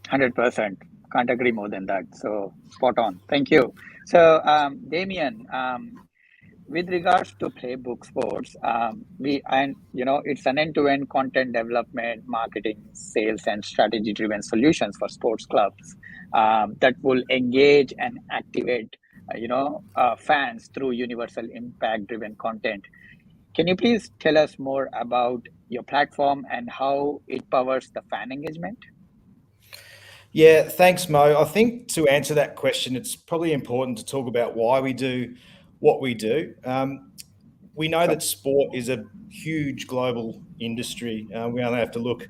100%. Can't agree more than that. So spot on. Thank you. So Damien, with regards to Playbook Sports, it's an end-to-end content development, marketing, sales, and strategy-driven solutions for sports clubs that will engage and activate, fans through universal impact-driven content. Can you please tell us more about your platform and how it powers the fan engagement? Yeah, thanks, Mo. I think to answer that question, it's probably important to talk about why we do what we do. We know that sport is a huge global industry. We only have to look.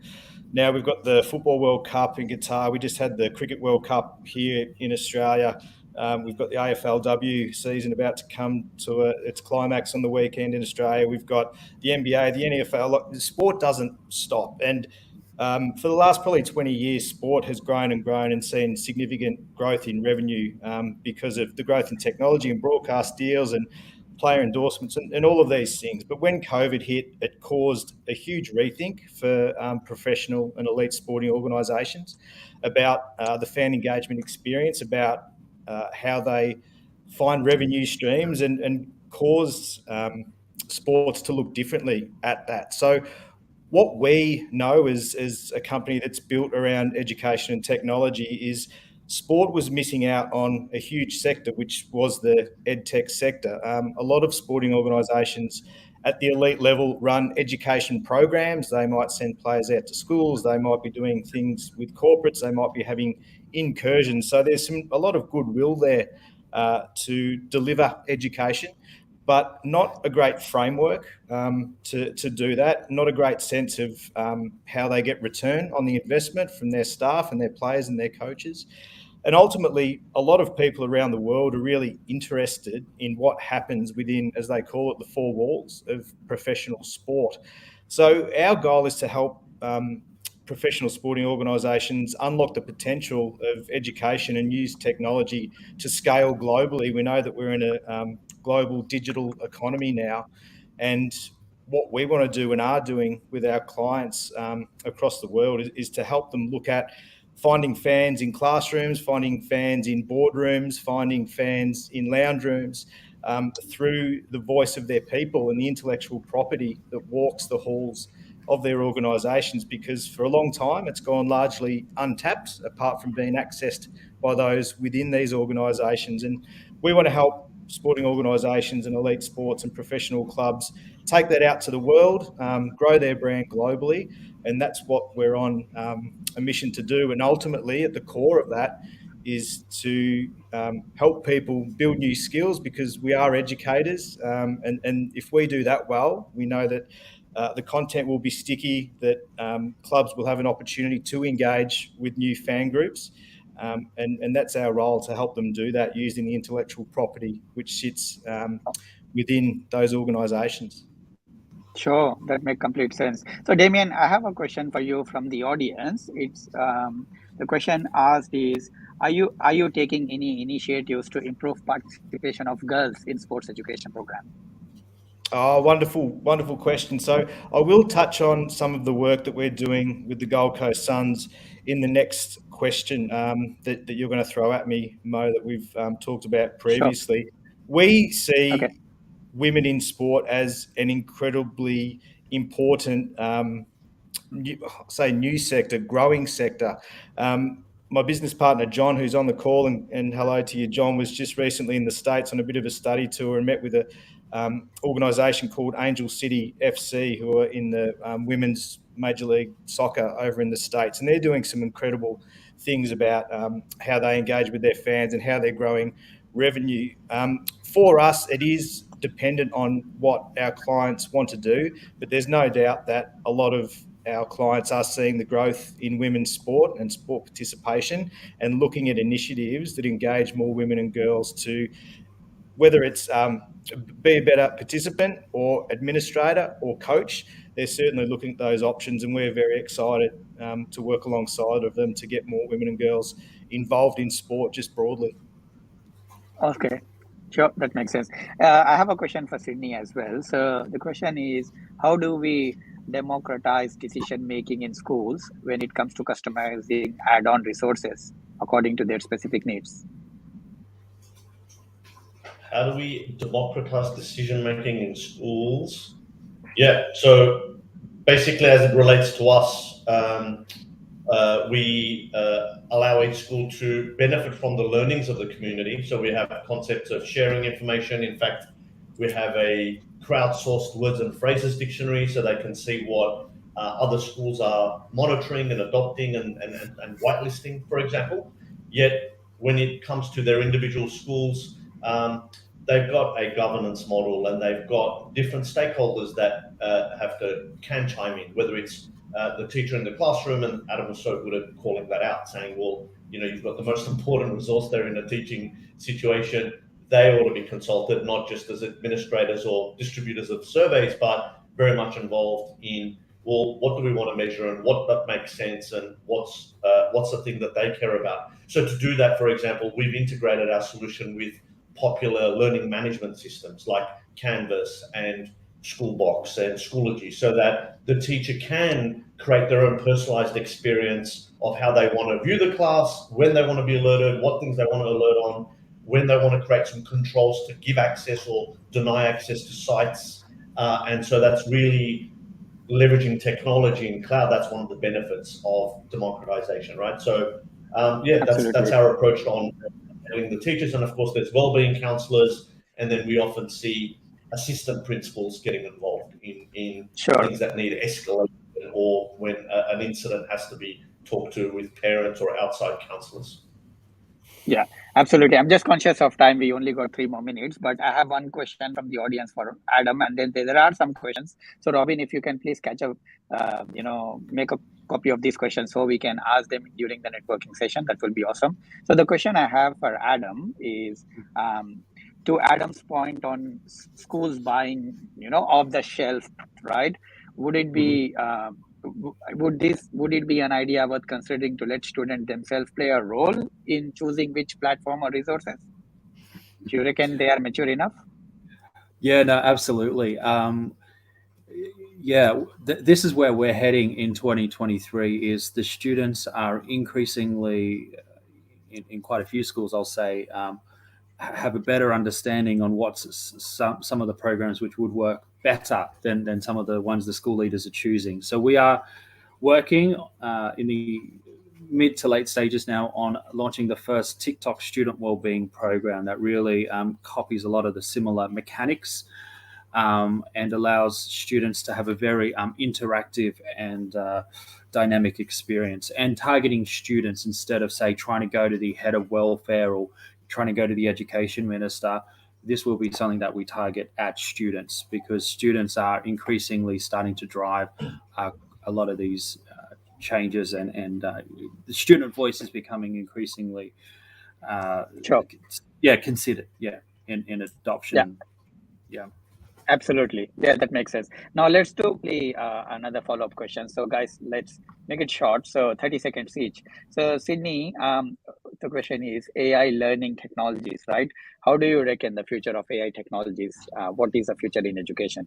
Now we've got the Football World Cup in Qatar. We just had the Cricket World Cup here in Australia. We've got the AFLW season about to come to its climax on the weekend in Australia. We've got the NBA, the NFL. The sport doesn't stop. And for the last probably 20 years, sport has grown and seen significant growth in revenue because of the growth in technology and broadcast deals and player endorsements and all of these things. But when COVID hit, it caused a huge rethink for professional and elite sporting organisations about the fan engagement experience, about how they find revenue streams and caused sports to look differently at that. So what we know as a company that's built around education and technology is sport was missing out on a huge sector, which was the EdTech sector. A lot of sporting organisations at the elite level run education programs. They might send players out to schools. They might be doing things with corporates. They might be having incursions. So there's a lot of goodwill there to deliver education, but not a great framework to do that, not a great sense of how they get return on the investment from their staff and their players and their coaches. And ultimately, a lot of people around the world are really interested in what happens within, as they call it, the four walls of professional sport. So our goal is to help professional sporting organisations unlock the potential of education and use technology to scale globally. We know that we're in a global digital economy now, and what we want to do and are doing with our clients across the world is to help them look at finding fans in classrooms, finding fans in boardrooms, finding fans in lounge rooms through the voice of their people and the intellectual property that walks the halls of their organisations, because for a long time it's gone largely untapped, apart from being accessed by those within these organisations. And we want to help sporting organisations and elite sports and professional clubs take that out to the world, grow their brand globally, and that's what we're on a mission to do. And ultimately, at the core of that is to help people build new skills, because we are educators, and if we do that well, we know that the content will be sticky, that clubs will have an opportunity to engage with new fan groups, and that's our role, to help them do that using the intellectual property which sits within those organisations. Sure, that makes complete sense. So, Damien, I have a question for you from the audience. It's the question asked is: Are you taking any initiatives to improve participation of girls in sports education program? Oh, wonderful question. So I will touch on some of the work that we're doing with the Gold Coast Suns in the next question that you're going to throw at me, Mo, that we've talked about previously. Sure. We see women in sport as an incredibly important, new sector, growing sector. My business partner, John, who's on the call, and hello to you, John, was just recently in the States on a bit of a study tour and met with a organisation called Angel City FC, who are in the women's Major League Soccer over in the States. And they're doing some incredible things about how they engage with their fans and how they're growing revenue. For us, it is dependent on what our clients want to do, but there's no doubt that a lot of our clients are seeing the growth in women's sport and sport participation, and looking at initiatives that engage more women and girls to, whether it's be a better participant or administrator or coach, they're certainly looking at those options, and we're very excited to work alongside of them to get more women and girls involved in sport just broadly. Okay, sure, that makes sense. I have a question for Sydney as well. So the question is, how do we democratize decision making in schools when it comes to customizing add-on resources according to their specific needs? How do we democratize decision making in schools? Yeah, so basically, as it relates to us, we allow each school to benefit from the learnings of the community. So we have concepts of sharing information. In fact, we have a crowdsourced words and phrases dictionary, so they can see what other schools are monitoring and adopting and whitelisting, for example. Yet, when it comes to their individual schools, they've got a governance model, and they've got different stakeholders that can chime in, whether it's the teacher in the classroom, and Adam was so good at calling that out, saying, well, you've got the most important resource there in a teaching situation. They ought to be consulted, not just as administrators or distributors of surveys, but very much involved in, well, what do we want to measure, and what that makes sense, and what's the thing that they care about. So to do that, for example, we've integrated our solution with popular learning management systems like Canvas and Schoolbox and Schoology, so that the teacher can create their own personalized experience of how they want to view the class, when they want to be alerted, what things they want to alert on, when they want to create some controls to give access or deny access to sites. And so that's really leveraging technology in cloud. That's one of the benefits of democratization, right? So that's our approach on helping the teachers. And of course, there's wellbeing counselors, and then we often see assistant principals getting involved in things that need escalation, or when an incident has to be talked to with parents or outside counselors. Yeah, absolutely. I'm just conscious of time. We only got 3 more minutes, but I have one question from the audience for Adam, and then there are some questions. So Robin, if you can please catch up, make a copy of these questions so we can ask them during the networking session. That will be awesome. So the question I have for Adam is, to Adam's point on schools buying, off the shelf, right? Would it be would it be an idea worth considering to let students themselves play a role in choosing which platform or resources? Do you reckon they are mature enough? Yeah, no, absolutely. This is where we're heading in 2023. Is the students are increasingly, in quite a few schools, I'll say, have a better understanding on what's some of the programs which would work better than some of the ones the school leaders are choosing. So we are working in the mid to late stages now on launching the first TikTok student wellbeing program that really copies a lot of the similar mechanics and allows students to have a very interactive and dynamic experience, and targeting students instead of, say, trying to go to the head of welfare or trying to go to the education minister. This will be something that we target at students, because students are increasingly starting to drive a lot of these changes, and the student voice is becoming increasingly considered in adoption. Absolutely. Yeah, that makes sense. Now let's do another follow-up question. So guys, let's make it short. So 30 seconds each. So Sydney, the question is AI learning technologies, right? How do you reckon the future of AI technologies? What is the future in education?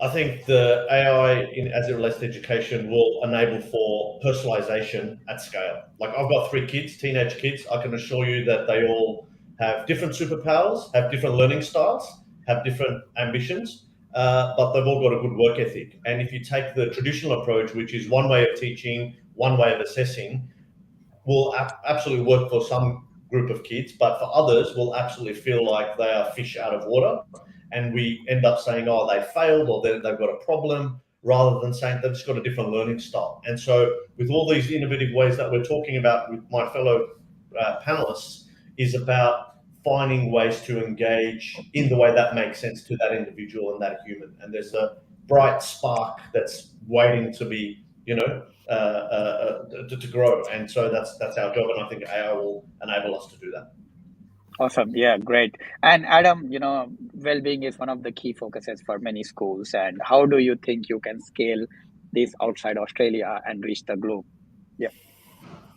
I think the AI, as it relates to education, will enable for personalization at scale. Like, I've got 3 kids, teenage kids. I can assure you that they all have different superpowers, have different learning styles, have different ambitions, but they've all got a good work ethic. And if you take the traditional approach, which is one way of teaching, one way of assessing, will absolutely work for some group of kids, but for others will absolutely feel like they are fish out of water. And we end up saying, oh, they failed, or they've got a problem, rather than saying they've just got a different learning style. And so with all these innovative ways that we're talking about with my fellow panelists, is about finding ways to engage in the way that makes sense to that individual and that human. And there's a bright spark that's waiting to be, to grow. And so that's our job. And I think AI will enable us to do that. Awesome. Yeah, great. And Adam, well-being is one of the key focuses for many schools. And how do you think you can scale this outside Australia and reach the globe?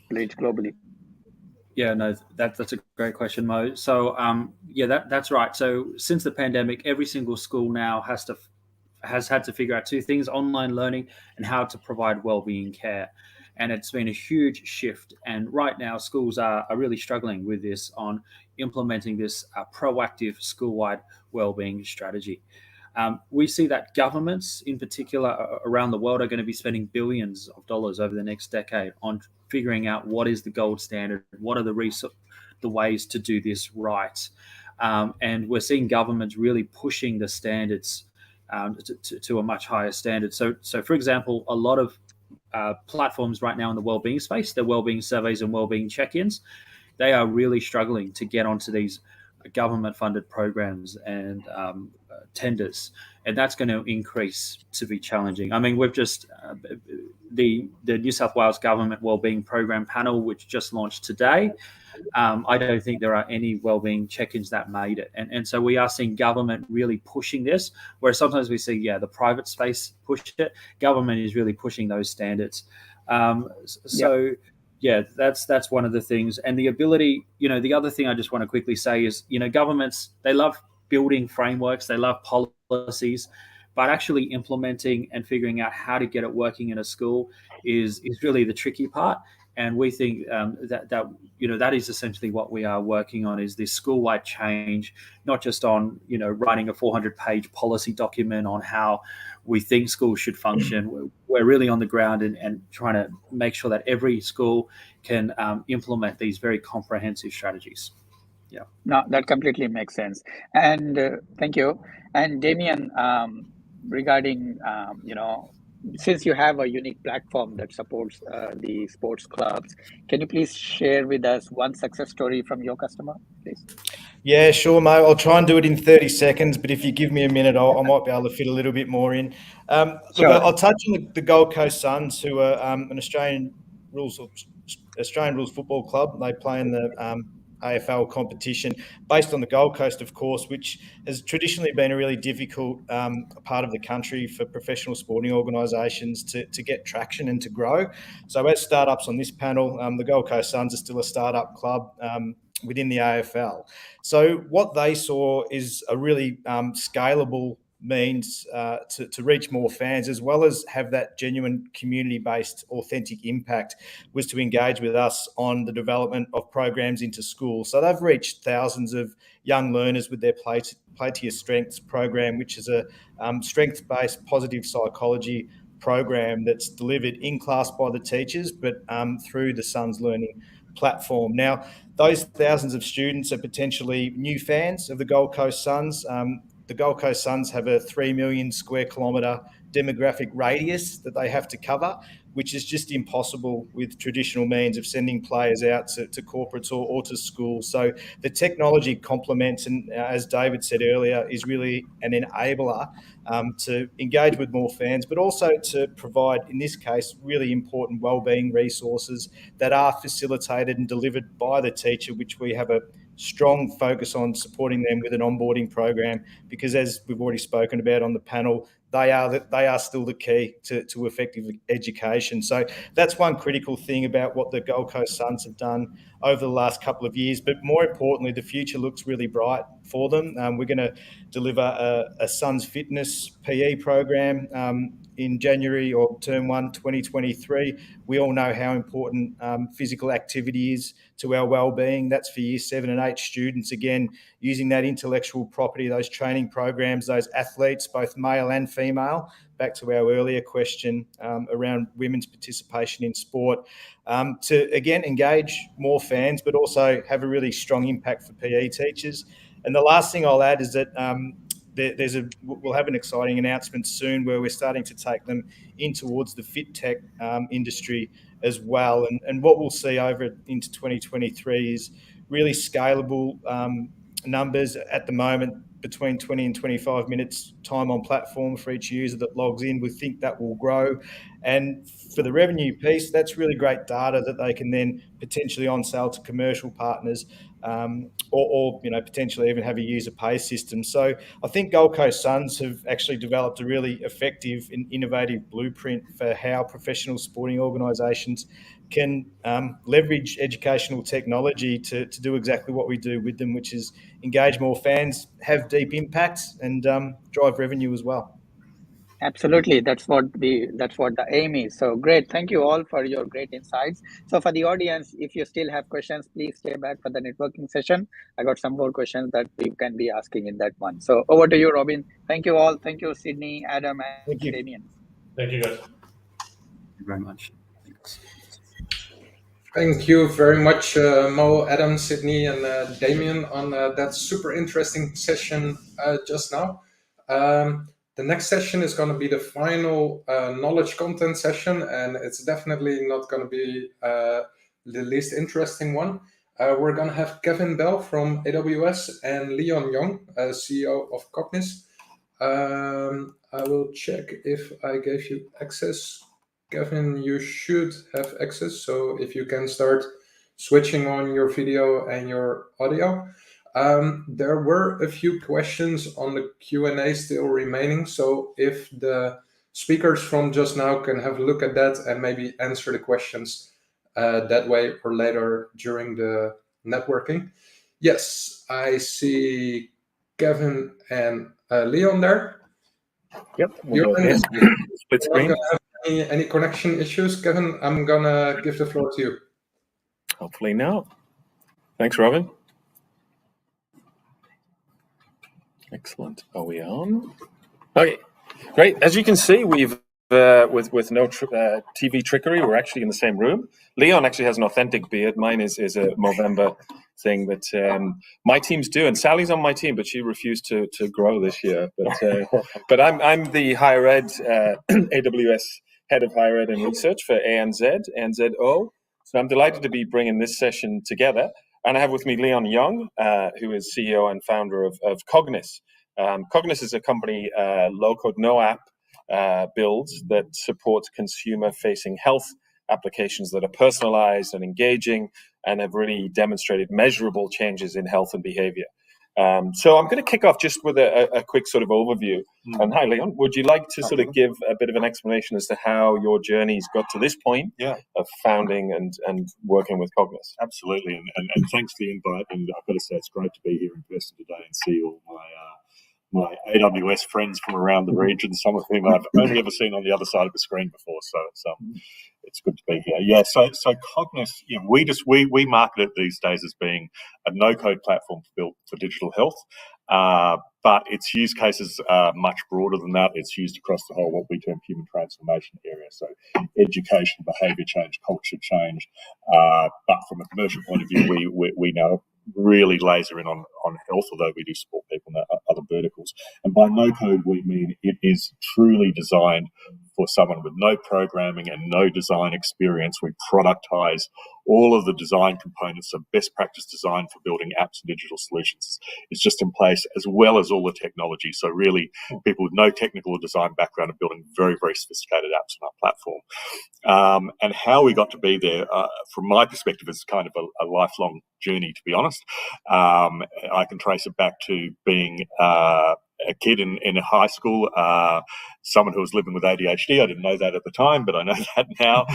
Reach globally. Yeah, no, that's a great question, Mo. So, that's right. So since the pandemic, every single school now has had to figure out 2 things: online learning and how to provide wellbeing care. And it's been a huge shift. And right now, schools are really struggling with this, on implementing this proactive school-wide wellbeing strategy. We see that governments, in particular around the world, are going to be spending billions of dollars over the next decade on figuring out what is the gold standard, what are the ways to do this right. And we're seeing governments really pushing the standards to a much higher standard. So for example, a lot of platforms right now in the wellbeing space, the wellbeing surveys and wellbeing check-ins, they are really struggling to get onto these government-funded programs and tenders, and that's going to increase to be challenging. I mean, we've just the New South Wales Government Wellbeing Program panel, which just launched today. I don't think there are any wellbeing check-ins that made it, and so we are seeing government really pushing this. Where sometimes we see, the private space push it, government is really pushing those standards. That's one of the things. And the ability, the other thing I just want to quickly say is, governments, they love building frameworks, they love policies, but actually implementing and figuring out how to get it working in a school is really the tricky part. And we think that is essentially what we are working on, is this school-wide change, not just on, writing a 400-page policy document on how we think schools should function. We're really on the ground and trying to make sure that every school can implement these very comprehensive strategies. Yeah. No, that completely makes sense. And thank you. And Damien, regarding, since you have a unique platform that supports the sports clubs, can you please share with us one success story from your customer, please? Yeah, sure, Mo. I'll try and do it in 30 seconds, but if you give me a minute, I might be able to fit a little bit more in. Sure. Look, I'll touch on the Gold Coast Suns, who are an Australian rules football club. They play in the AFL competition based on the Gold Coast, of course, which has traditionally been a really difficult part of the country for professional sporting organisations to get traction and to grow. So as startups on this panel, the Gold Coast Suns are still a startup club within the AFL. So what they saw is a really scalable means to reach more fans, as well as have that genuine community-based authentic impact, was to engage with us on the development of programs into schools. So they've reached thousands of young learners with their Play to Your Strengths program, which is a strength-based positive psychology program that's delivered in class by the teachers, but through the Suns Learning platform. Now, those thousands of students are potentially new fans of the Gold Coast Suns. The Gold Coast Suns have a 3 million square kilometre demographic radius that they have to cover, which is just impossible with traditional means of sending players out to corporates or to schools. So the technology complements, and as David said earlier, is really an enabler to engage with more fans, but also to provide, in this case, really important wellbeing resources that are facilitated and delivered by the teacher, which we have a strong focus on supporting them with an onboarding program, because as we've already spoken about on the panel, they are still the key to effective education. So that's one critical thing about what the Gold Coast Suns have done over the last couple of years. But more importantly, the future looks really bright for them. We're going to deliver a Suns Fitness PE program in January or Term 1 2023. We all know how important physical activity is to our wellbeing. That's for Year 7 and 8 students. Again, using that intellectual property, those training programs, those athletes, both male and female, back to our earlier question around women's participation in sport, to, again, engage more fans, but also have a really strong impact for PE teachers. And the last thing I'll add is that we'll have an exciting announcement soon where we're starting to take them in towards the fit tech industry as well. And what we'll see over into 2023 is really scalable numbers. At the moment, between 20 and 25 minutes time on platform for each user that logs in. We think that will grow. And for the revenue piece, that's really great data that they can then potentially on sale to commercial partners, or potentially even have a user pay system. So I think Gold Coast Suns have actually developed a really effective and innovative blueprint for how professional sporting organisations can leverage educational technology to do exactly what we do with them, which is engage more fans, have deep impacts, and drive revenue as well. Absolutely, that's what the aim is. So great, thank you all for your great insights. So for the audience, if you still have questions, please stay back for the networking session. I got some more questions that we can be asking in that one. So over to you, Robin. Thank you all. Thank you, Sydney, Adam, and Damien. Thank you, guys. Thank you very much. Thanks. Thank you very much, Mo, Adam, Sydney, and Damien on that super interesting session just now. The next session is going to be the final knowledge content session, and it's definitely not going to be the least interesting one. We're going to have Kevin Bell from AWS and Leon Young, CEO of Cognis. I will check if I gave you access. Kevin, you should have access, so if you can start switching on your video and your audio. There were a few questions on the Q&A still remaining, so if the speakers from just now can have a look at that and maybe answer the questions that way or later during the networking. Yes, I see Kevin and Leon there. Yep, we'll go ahead. Split screen. Any connection issues? Kevin, I'm gonna give the floor to you. Hopefully not. Thanks, Robin. Excellent. Are we on? Okay, great. As you can see, we've with no TV trickery, we're actually in the same room. Leon actually has an authentic beard. Mine is a Movember thing, but my teams do. And Sally's on my team, but she refused to grow this year. But I'm the higher ed AWS head of higher ed and research for ANZO. So I'm delighted to be bringing this session together. And I have with me Leon Young, who is CEO and founder of Cognis. Cognis is a company, low-code, no-app, builds that supports consumer-facing health applications that are personalized and engaging and have really demonstrated measurable changes in health and behavior. So I'm going to kick off just with a quick sort of overview. And hi, Leon, would you like to sort of give a bit of an explanation as to how your journey's got to this point of founding and working with Cognis? Absolutely, and thanks for the invite. And I've got to say, it's great to be here in person today and see all my AWS friends from around the region, some of whom I've only ever seen on the other side of the screen before. So it's good to be here. Yeah. So Cognos, we market it these days as being a no-code platform built for digital health. But its use cases are much broader than that. It's used across the whole, what we term, human transformation area. So education, behaviour change, culture change. But from a commercial point of view, we now really laser in on health, although we do support people in other verticals. And by no code, we mean it is truly designed for someone with no programming and no design experience. We productize all of the design components of best practice design for building apps and digital solutions. It's just in place, as well as all the technology. So really, people with no technical or design background are building very, very sophisticated apps on our platform. And how we got to be there, from my perspective, is kind of a lifelong journey, to be honest. I can trace it back to being a kid in high school, someone who was living with ADHD. I didn't know that at the time, but I know that now.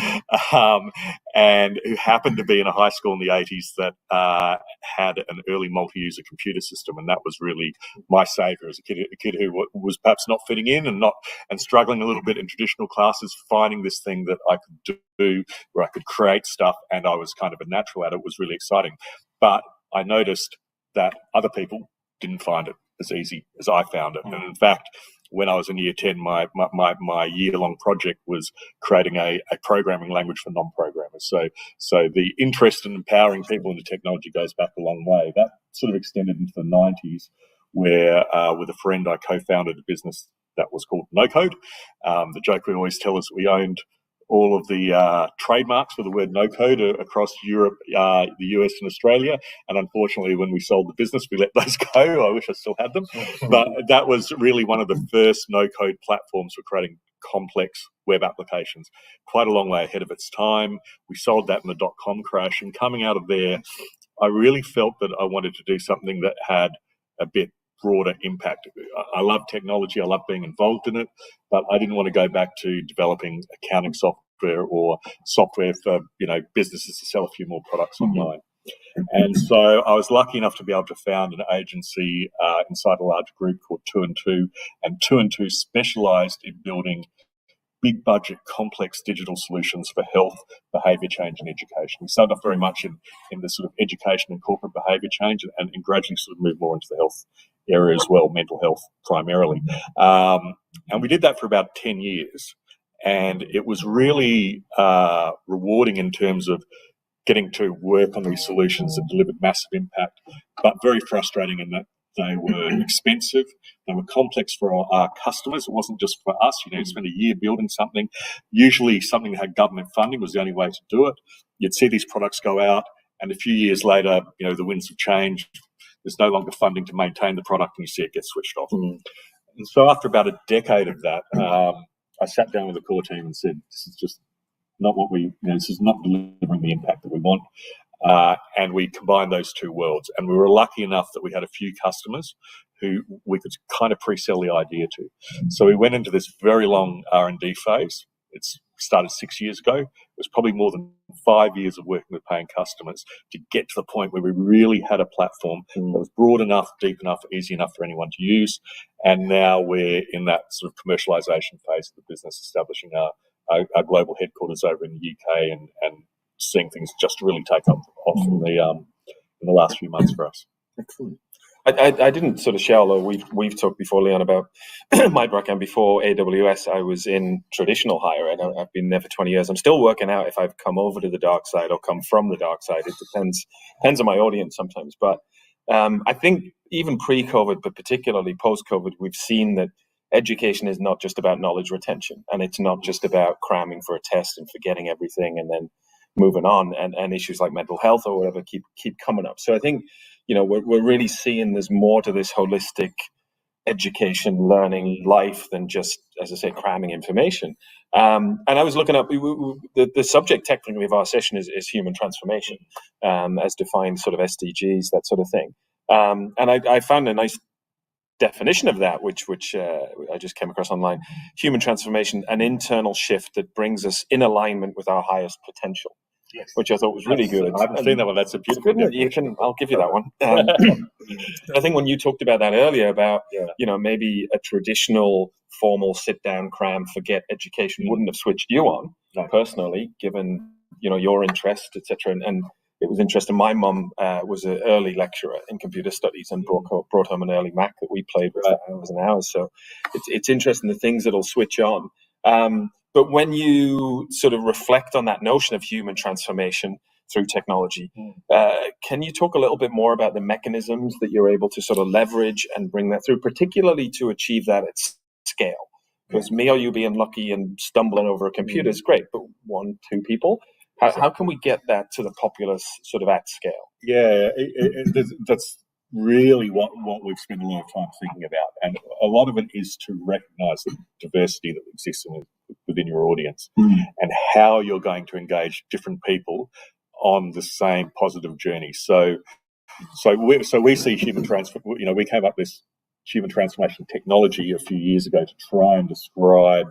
And who happened to be in a high school in the 80s that had an early multi-user computer system, and that was really my savior as a kid who was perhaps not fitting in and struggling a little bit in traditional classes, finding this thing that I could do where I could create stuff, and I was kind of a natural at it. Was really exciting. But I noticed that other people didn't find it as easy as I found it. And in fact, when I was in year 10, my year-long project was creating a programming language for non-programmers. So the interest in empowering people into technology goes back a long way. That sort of extended into the 90s, where with a friend I co-founded a business that was called No Code. The joke we always tell is we owned all of the trademarks for the word no code across Europe, the US and Australia. And unfortunately, when we sold the business, we let those go. I wish I still had them. But that was really one of the first no code platforms for creating complex web applications, quite a long way ahead of its time. We sold that in the .com crash, and coming out of there, I really felt that I wanted to do something that had a bit broader impact. I love technology, I love being involved in it, but I didn't want to go back to developing accounting software or software for businesses to sell a few more products online. And so I was lucky enough to be able to found an agency inside a large group called 2 and 2, and 2 and 2 specialised in building big budget, complex digital solutions for health, behaviour change and education. We started off very much in the sort of education and corporate behaviour change, and gradually sort of moved more into the health area as well, mental health primarily. And we did that for about 10 years. And it was really rewarding in terms of getting to work on these solutions that delivered massive impact, but very frustrating in that they were expensive, they were complex for our customers. It wasn't just for us. You spend a year building something. Usually something that had government funding was the only way to do it. You'd see these products go out, and a few years later, the winds have changed. There's no longer funding to maintain the product, and you see it get switched off. And so after about a decade of that, I sat down with the core team and said, this is just not what this is not delivering the impact that we want. And we combined those two worlds. And we were lucky enough that we had a few customers who we could kind of pre-sell the idea to. So we went into this very long R&D phase. It's started 6 years ago. It was probably more than 5 years of working with paying customers to get to the point where we really had a platform that was broad enough, deep enough, easy enough for anyone to use. And now we're in that sort of commercialization phase of the business, establishing our global headquarters over in the UK and seeing things just really take off in the last few months for us. Excellent. I didn't sort of share, although we've talked before, Leon, about my background. Before AWS, I was in traditional higher ed. I've been there for 20 years. I'm still working out if I've come over to the dark side or come from the dark side. It depends on my audience sometimes. But I think even pre-COVID, but particularly post-COVID, we've seen that education is not just about knowledge retention, and it's not just about cramming for a test and forgetting everything and then moving on, and issues like mental health or whatever keep coming up. So I think we're really seeing there's more to this holistic education, learning, life than just, as I say, cramming information. And I was looking up the subject technically of our session is human transformation, as defined sort of SDGs, that sort of thing. And I found a nice definition of that, which I just came across online. Human transformation, an internal shift that brings us in alignment with our highest potential. Yes. which I thought was really good. I haven't seen that one. That's a beautiful good. I'll give you that one. I think when you talked about that earlier about, maybe a traditional formal sit-down, cram, forget education wouldn't have switched you on personally, given, your interest, etc. And it was interesting. My mum was an early lecturer in computer studies and brought home an early Mac that we played with for hours and hours. So it's interesting the things that'll switch on. But when you sort of reflect on that notion of human transformation through technology, can you talk a little bit more about the mechanisms that you're able to sort of leverage and bring that through, particularly to achieve that at scale? Because me or you being lucky and stumbling over a computer is great, but 1-2 people, how can we get that to the populace sort of at scale? Yeah, that's really what we've spent a lot of time thinking about. And a lot of it is to recognise the diversity that exists within your audience and how you're going to engage different people on the same positive journey. So we see human transformation. We came up with human transformation technology a few years ago to try and describe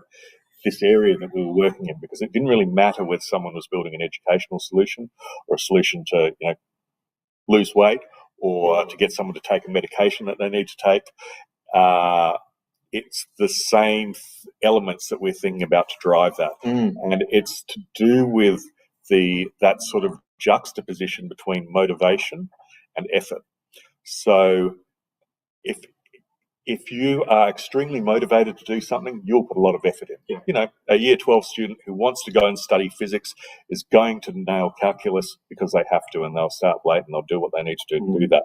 this area that we were working in, because it didn't really matter whether someone was building an educational solution or a solution to lose weight or to get someone to take a medication that they need to take. It's the same elements that we're thinking about to drive that, and it's to do with that sort of juxtaposition between motivation and effort. So if you are extremely motivated to do something, you'll put a lot of effort in. A year 12 student who wants to go and study physics is going to nail calculus because they have to, and they'll start late and they'll do what they need to do that.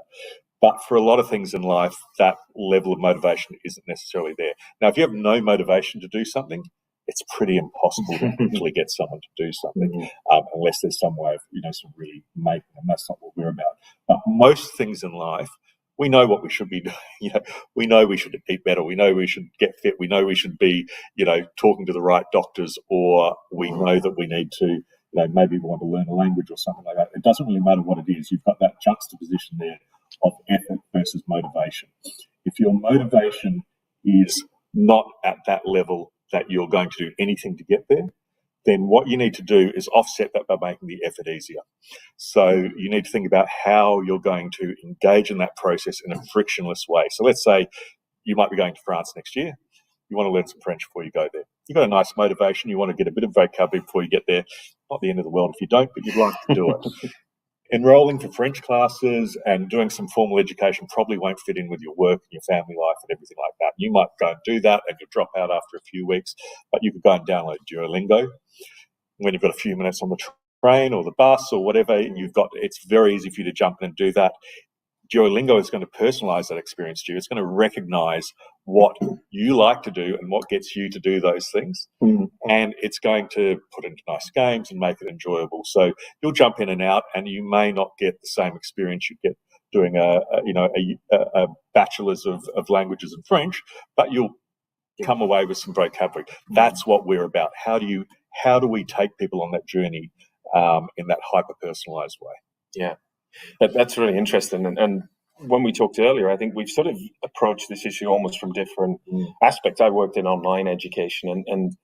But for a lot of things in life, that level of motivation isn't necessarily there. Now, if you have no motivation to do something, it's pretty impossible to actually get someone to do something unless there's some way of, sort of really making them. That's not what we're about. But most things in life, we know what we should be doing. We know we should eat better. We know we should get fit. We know we should be, talking to the right doctors, or we know that we need to, maybe we want to learn a language or something like that. It doesn't really matter what it is. You've got that juxtaposition there of effort versus motivation. If your motivation is not at that level that you're going to do anything to get there, then what you need to do is offset that by making the effort easier. So you need to think about how you're going to engage in that process in a frictionless way. So let's say you might be going to France next year. You want to learn some French before you go there. You've got a nice motivation. You want to get a bit of vocabulary before you get there. Not the end of the world if you don't, but you'd like to do it. Enrolling for French classes and doing some formal education probably won't fit in with your work and your family life and everything like that. You might go and do that and you'll drop out after a few weeks, but you could go and download Duolingo. When you've got a few minutes on the train or the bus or whatever, it's very easy for you to jump in and do that. Duolingo is going to personalize that experience to you. It's going to recognize what you like to do and what gets you to do those things. And it's going to put into nice games and make it enjoyable. So you'll jump in and out, and you may not get the same experience you get doing a bachelor's of languages in French, but you'll come away with some vocabulary. That's what we're about. How do we take people on that journey in that hyper-personalized way? Yeah. That's really interesting. And when we talked earlier, I think we've sort of approached this issue almost from different aspects. I worked in online education, and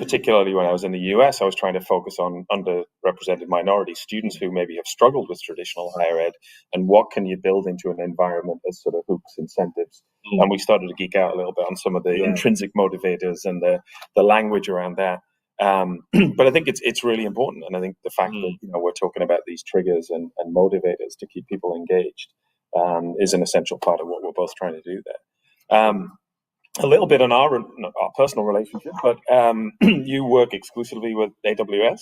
particularly when I was in the US, I was trying to focus on underrepresented minority students who maybe have struggled with traditional higher ed, and what can you build into an environment as sort of hooks, incentives. And we started to geek out a little bit on some of the intrinsic motivators and the language around that. But I think it's really important, and I think the fact that we're talking about these triggers and motivators to keep people engaged is an essential part of what we're both trying to do there. A little bit on our personal relationship, but you work exclusively with AWS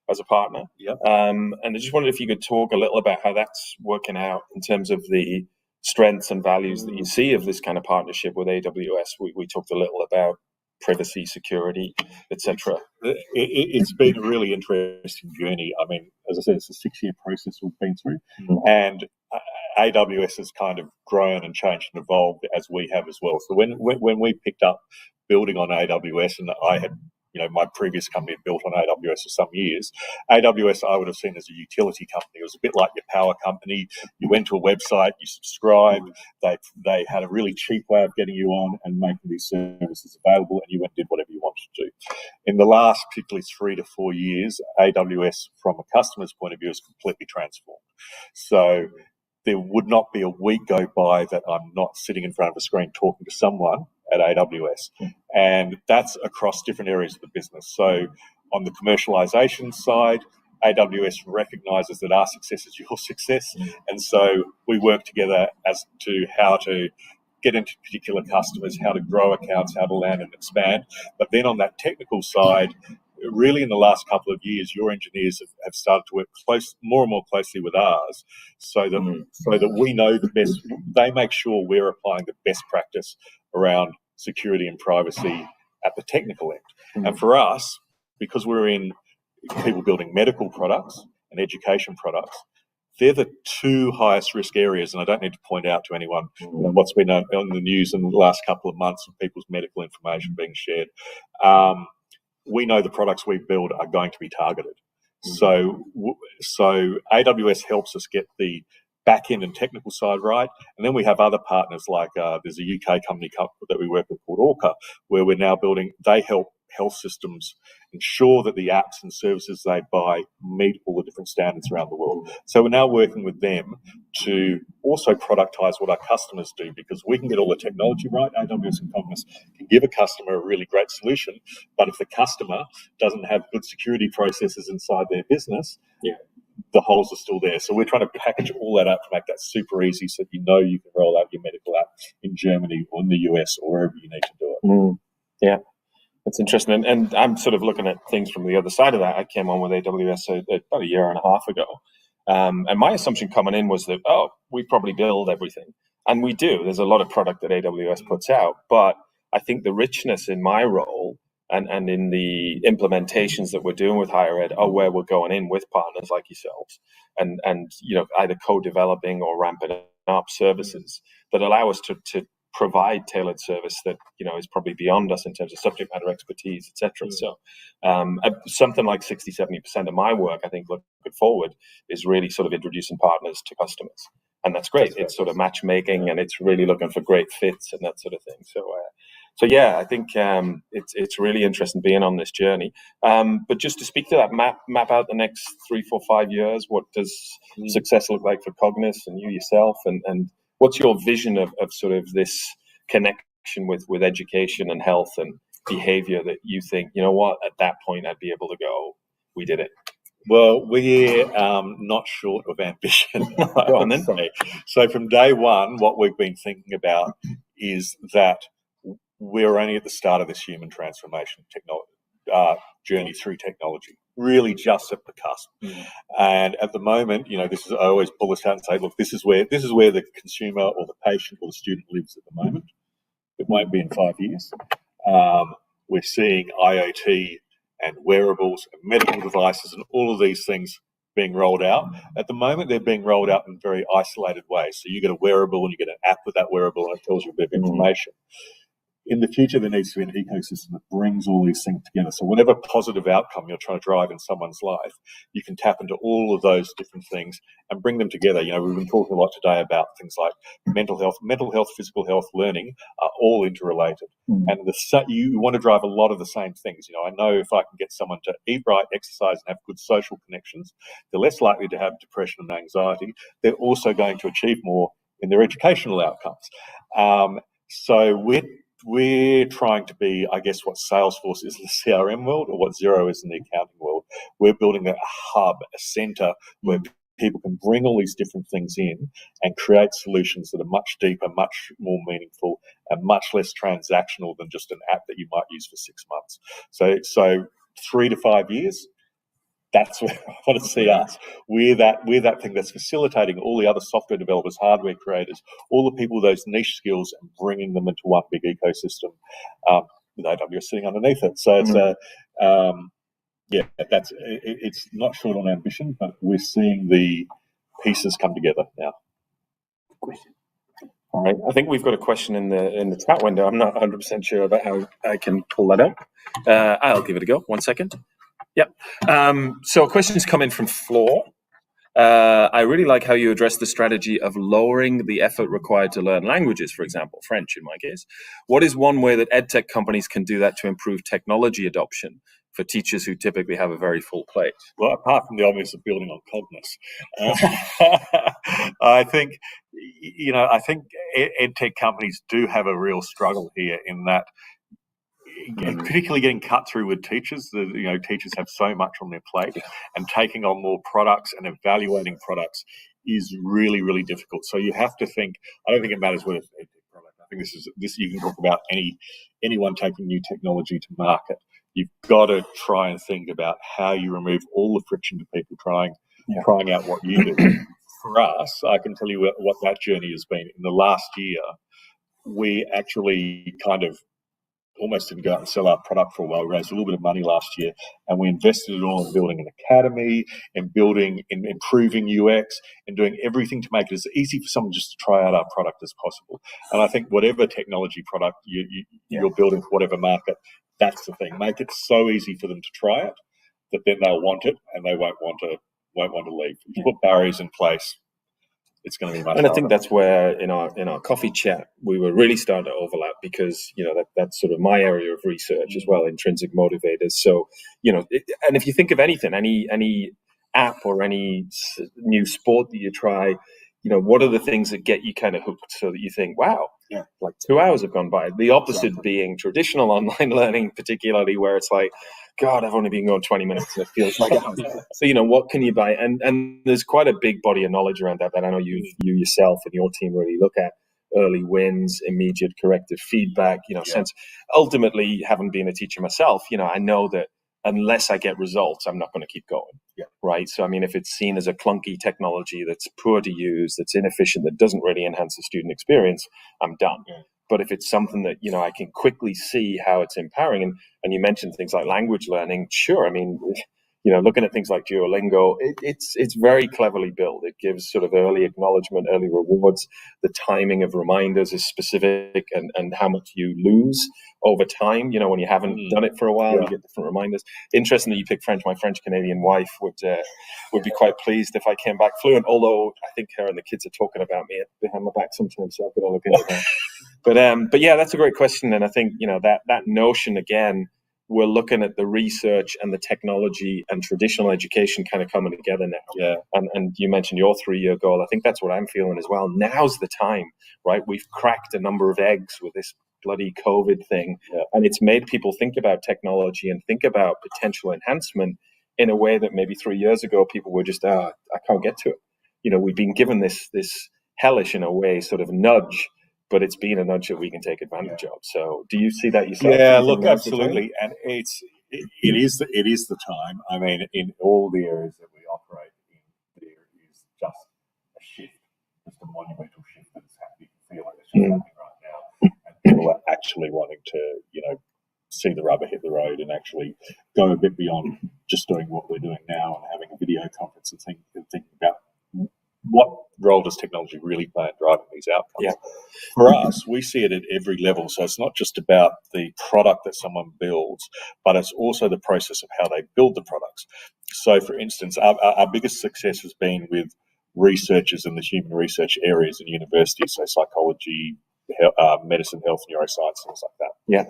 as a partner, and I just wondered if you could talk a little about how that's working out in terms of the strengths and values that you see of this kind of partnership with AWS. We talked a little about privacy, security, etc. It's been a really interesting journey. I mean, as I said, it's a 6-year process we've been through, and AWS has kind of grown and changed and evolved as we have as well. So when we picked up building on AWS, and I had, my previous company had built on AWS for some years, AWS I would have seen as a utility company. It was a bit like your power company. You went to a website, you subscribed, they had a really cheap way of getting you on and making these services available, and you went and did whatever you wanted to do. In the last particularly 3 to 4 years, AWS from a customer's point of view is completely transformed. So there would not be a week go by that I'm not sitting in front of a screen talking to someone at AWS. And that's across different areas of the business. So on the commercialization side, AWS recognises that our success is your success. And so we work together as to how to get into particular customers, how to grow accounts, how to land and expand. But then on that technical side, really in the last couple of years, your engineers have started to work more and more closely with ours so that we know the best. They make sure we're applying the best practice around security and privacy at the technical end. And for us, because we're in people building medical products and education products, they're the two highest risk areas. And I don't need to point out to anyone what's been on the news in the last couple of months of people's medical information being shared. We know the products we build are going to be targeted. So AWS helps us get the back end and technical side right. And then we have other partners like there's a UK company that we work with called Orca, where we're now building, they help health systems ensure that the apps and services they buy meet all the different standards around the world. So we're now working with them to also productize what our customers do, because we can get all the technology right. AWS and Cognos can give a customer a really great solution, but if the customer doesn't have good security processes inside their business, the holes are still there. So we're trying to package all that up to make that super easy so that you can roll out your medical app in Germany or in the US or wherever you need to do it. Yeah. That's interesting. And I'm sort of looking at things from the other side of that. I came on with AWS about a year and a half ago. And my assumption coming in was that, we probably build everything. And we do. There's a lot of product that AWS puts out. But I think the richness in my role and in the implementations that we're doing with higher ed are where we're going in with partners like yourselves and either co-developing or ramping up services that allow us to provide tailored service that is probably beyond us in terms of subject matter expertise, etc. So something like 60-70% of my work, I think, looking forward, is really sort of introducing partners to customers, and that's great. It's sort of matchmaking, and it's really looking for great fits and that sort of thing. So yeah, I think it's really interesting being on this journey. But just to speak to that, map out the next 3, 4, 5 years. What does success look like for Cognos and you yourself, and what's your vision of sort of this connection with education and health and behavior that you think, at that point I'd be able to go, we did it? Well, we're not short of ambition. So from day one, what we've been thinking about is that we're only at the start of this human transformation journey through technology, really just at the cusp. And at the moment, I always pull this out and say, look, this is where the consumer or the patient or the student lives at the moment. It won't be in 5 years. We're seeing IoT and wearables and medical devices and all of these things being rolled out. At the moment, they're being rolled out in very isolated ways. So you get a wearable and you get an app with that wearable and it tells you a bit of information. In the future, there needs to be an ecosystem that brings all these things together. So whatever positive outcome you're trying to drive in someone's life, you can tap into all of those different things and bring them together. We've been talking a lot today about things like mental health, physical health, learning are all interrelated. And you want to drive a lot of the same things. I know if I can get someone to eat right, exercise, and have good social connections, they're less likely to have depression and anxiety. They're also going to achieve more in their educational outcomes. So we're trying to be, I guess, what Salesforce is in the CRM world or what Xero is in the accounting world. We're building a hub, a center where people can bring all these different things in and create solutions that are much deeper, much more meaningful, and much less transactional than just an app that you might use for 6 months. So 3 to 5 years, that's where I want to see us. We're that thing that's facilitating all the other software developers, hardware creators, all the people with those niche skills, and bringing them into one big ecosystem with AWS sitting underneath it. So it's not short on ambition, but we're seeing the pieces come together now. All right, I think we've got a question in the chat window. I'm not 100% sure about how I can pull that up. I'll give it a go. 1 second. Yep. So a question's come in from Floor. I really like how you address the strategy of lowering the effort required to learn languages, for example, French in my case. What is one way that edtech companies can do that to improve technology adoption for teachers who typically have a very full plate? Well, apart from the obvious of building on Cognos, I think edtech companies do have a real struggle here in that, particularly getting cut through with teachers. Teachers have so much on their plate, and taking on more products and evaluating products is really, really difficult. So you have to think. I don't think it matters whether it's an edtech product. I think this you can talk about anyone taking new technology to market. You've got to try and think about how you remove all the friction to people trying out what you do. For us, I can tell you what that journey has been. In the last year, we actually kind of almost didn't go out and sell our product for a while. We raised a little bit of money last year, and we invested it all in building an academy, in improving UX, and doing everything to make it as easy for someone just to try out our product as possible. And I think whatever technology product you're building for whatever market, that's the thing. Make it so easy for them to try it that then they'll want it and they won't want to leave. If you put barriers in place, it's going to be much harder. I think that's where in our coffee chat we were really starting to overlap, because that's sort of my area of research as well, intrinsic motivators. So and if you think of anything, any app or any new sport that you try, what are the things that get you kind of hooked so that you think, wow, like 2 hours have gone by? The opposite being traditional online learning, particularly where it's like, God, I've only been going 20 minutes and it feels like hours. So, what can you buy? And there's quite a big body of knowledge around that I know you yourself and your team really look at. Early wins, immediate corrective feedback, since ultimately, having been a teacher myself, I know that unless I get results, I'm not going to keep going. Right. So, I mean, if it's seen as a clunky technology that's poor to use, that's inefficient, that doesn't really enhance the student experience, I'm done. But if it's something that, I can quickly see how it's empowering, and you mentioned things like language learning, sure. I mean, looking at things like Duolingo, it's very cleverly built. It gives sort of early acknowledgement, early rewards. The timing of reminders is specific, and how much you lose over time. When you haven't done it for a while, you get different reminders. Interesting that you picked French. My French-Canadian wife would be quite pleased if I came back fluent, although I think her and the kids are talking about me behind my back sometimes, so I've got to look into that. But yeah, that's a great question. And I think, that notion, again, we're looking at the research and the technology and traditional education kind of coming together now. And you mentioned your 3-year goal. I think that's what I'm feeling as well. Now's the time, right? We've cracked a number of eggs with this bloody COVID thing. And it's made people think about technology and think about potential enhancement in a way that maybe 3 years ago, people were just, I can't get to it. We've been given this hellish, in a way, sort of nudge, but it's been a nudge that we can take advantage of. So do you see that yourself? Yeah, look, absolutely. And it is the time. I mean, in all the areas that we operate in, there is just a shift, just a monumental shift that is happening. You feel like it's just happening right now. And people are actually wanting to, see the rubber hit the road and actually go a bit beyond just doing what we're doing now and having a video conference and thinking about what role does technology really play in driving these outcomes. For us, we see it at every level. So it's not just about the product that someone builds, but it's also the process of how they build the products. So, for instance, our biggest success has been with researchers in the human research areas in universities, so psychology, medicine, health, neuroscience, things like that.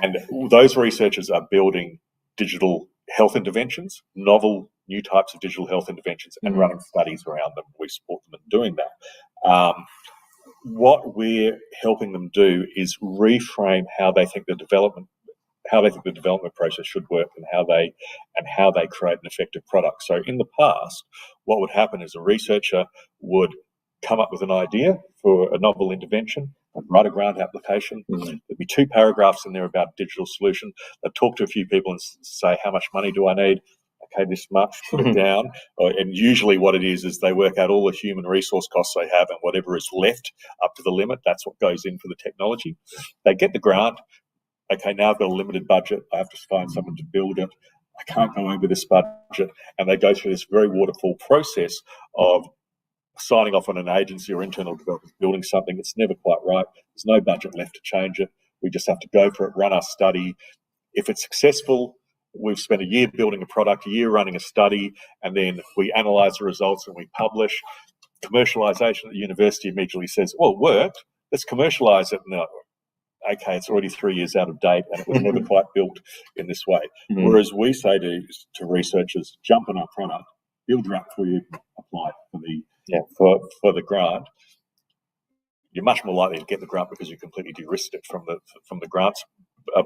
And those researchers are building digital health interventions, novel new types of digital health interventions, and running studies around them. We support them in doing that. What we're helping them do is reframe how they think the development process should work, and how they create an effective product. So in the past, what would happen is a researcher would come up with an idea for a novel intervention, write a grant application. There'd be 2 paragraphs in there about digital solution. They'd talk to a few people and say, how much money do I need? Okay, this much, put it down. And usually what it is they work out all the human resource costs they have, and whatever is left up to the limit, that's what goes in for the technology. They get the grant. Okay, now I've got a limited budget. I have to find someone to build it. I can't go over this budget. And they go through this very waterfall process of signing off on an agency or internal developers building something. It's never quite right. There's no budget left to change it. We just have to go for it, run our study. If it's successful, we've spent a year building a product, a year running a study, and then we analyze the results and we publish. Commercialization at the university immediately says, well, it worked, let's commercialize it. And okay, it's already 3 years out of date and it was never quite built in this way. Whereas we say to researchers, jump on our product, build your app before you apply for the grant. You're much more likely to get the grant because you completely de-risked it from the grants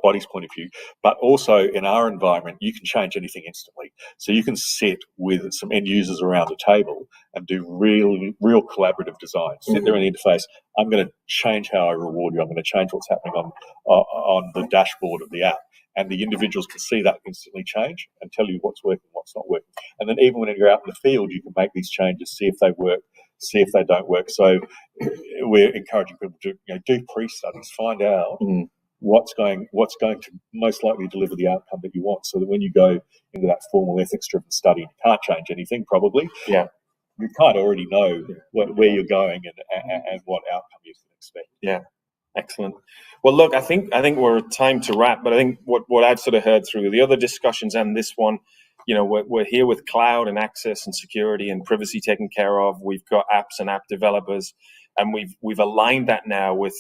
body's point of view, but also in our environment, you can change anything instantly. So you can sit with some end users around the table and do real collaborative design. Sit there in the interface. I'm going to change how I reward you. I'm going to change what's happening on the dashboard of the app. And the individuals can see that instantly change and tell you what's working, what's not working. And then even when you're out in the field, you can make these changes, see if they work, see if they don't work. So we're encouraging people to do pre-studies, find out what's going to most likely deliver the outcome that you want, so that when you go into that formal ethics-driven study, you can't change anything probably. Yeah, you kind of already know where you're going and what outcome you can expect. Yeah, excellent. Well, look, I think we're time to wrap, but I think what I've sort of heard through the other discussions and this one, we're here with cloud and access and security and privacy taken care of. We've got apps and app developers, and we've aligned that now with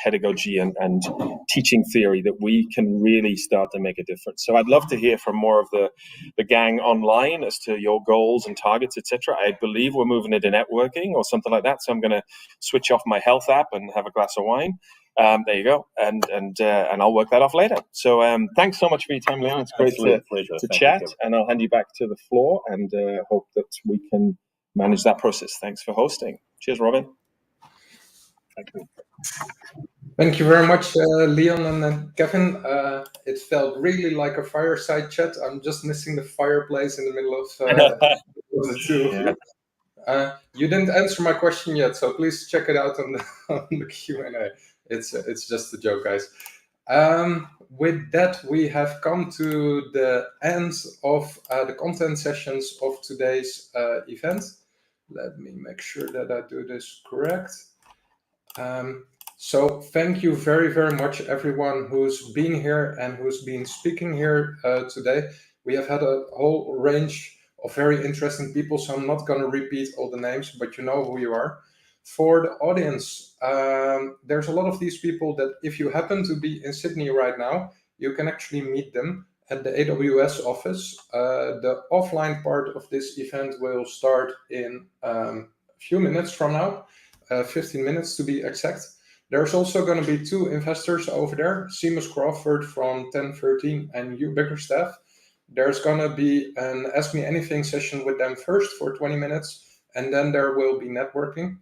pedagogy and teaching theory, that we can really start to make a difference. So I'd love to hear from more of the gang online as to your goals and targets, etc. I believe we're moving into networking or something like that. So I'm going to switch off my health app and have a glass of wine. There you go, and I'll work that off later. So thanks so much for your time, Leon. It's great to chat, and I'll hand you back to the floor and hope that we can manage that process. Thanks for hosting. Cheers, Robin. Thank you. Thank you very much, Leon and Kevin. It felt really like a fireside chat. I'm just missing the fireplace in the middle of the two of you. You didn't answer my question yet, so please check it out on the Q&A. It's just a joke, guys. With that, we have come to the end of the content sessions of today's event. Let me make sure that I do this correct. So thank you very, very much, everyone who's been here and who's been speaking here today. We have had a whole range of very interesting people, so I'm not going to repeat all the names, but you know who you are. For the audience, there's a lot of these people that if you happen to be in Sydney right now, you can actually meet them at the AWS office. The offline part of this event will start in a few minutes from now, 15 minutes to be exact. There's also going to be two investors over there, Seamus Crawford from 1013 and Hugh Bickerstaff. There's going to be an Ask Me Anything session with them first for 20 minutes, and then there will be networking.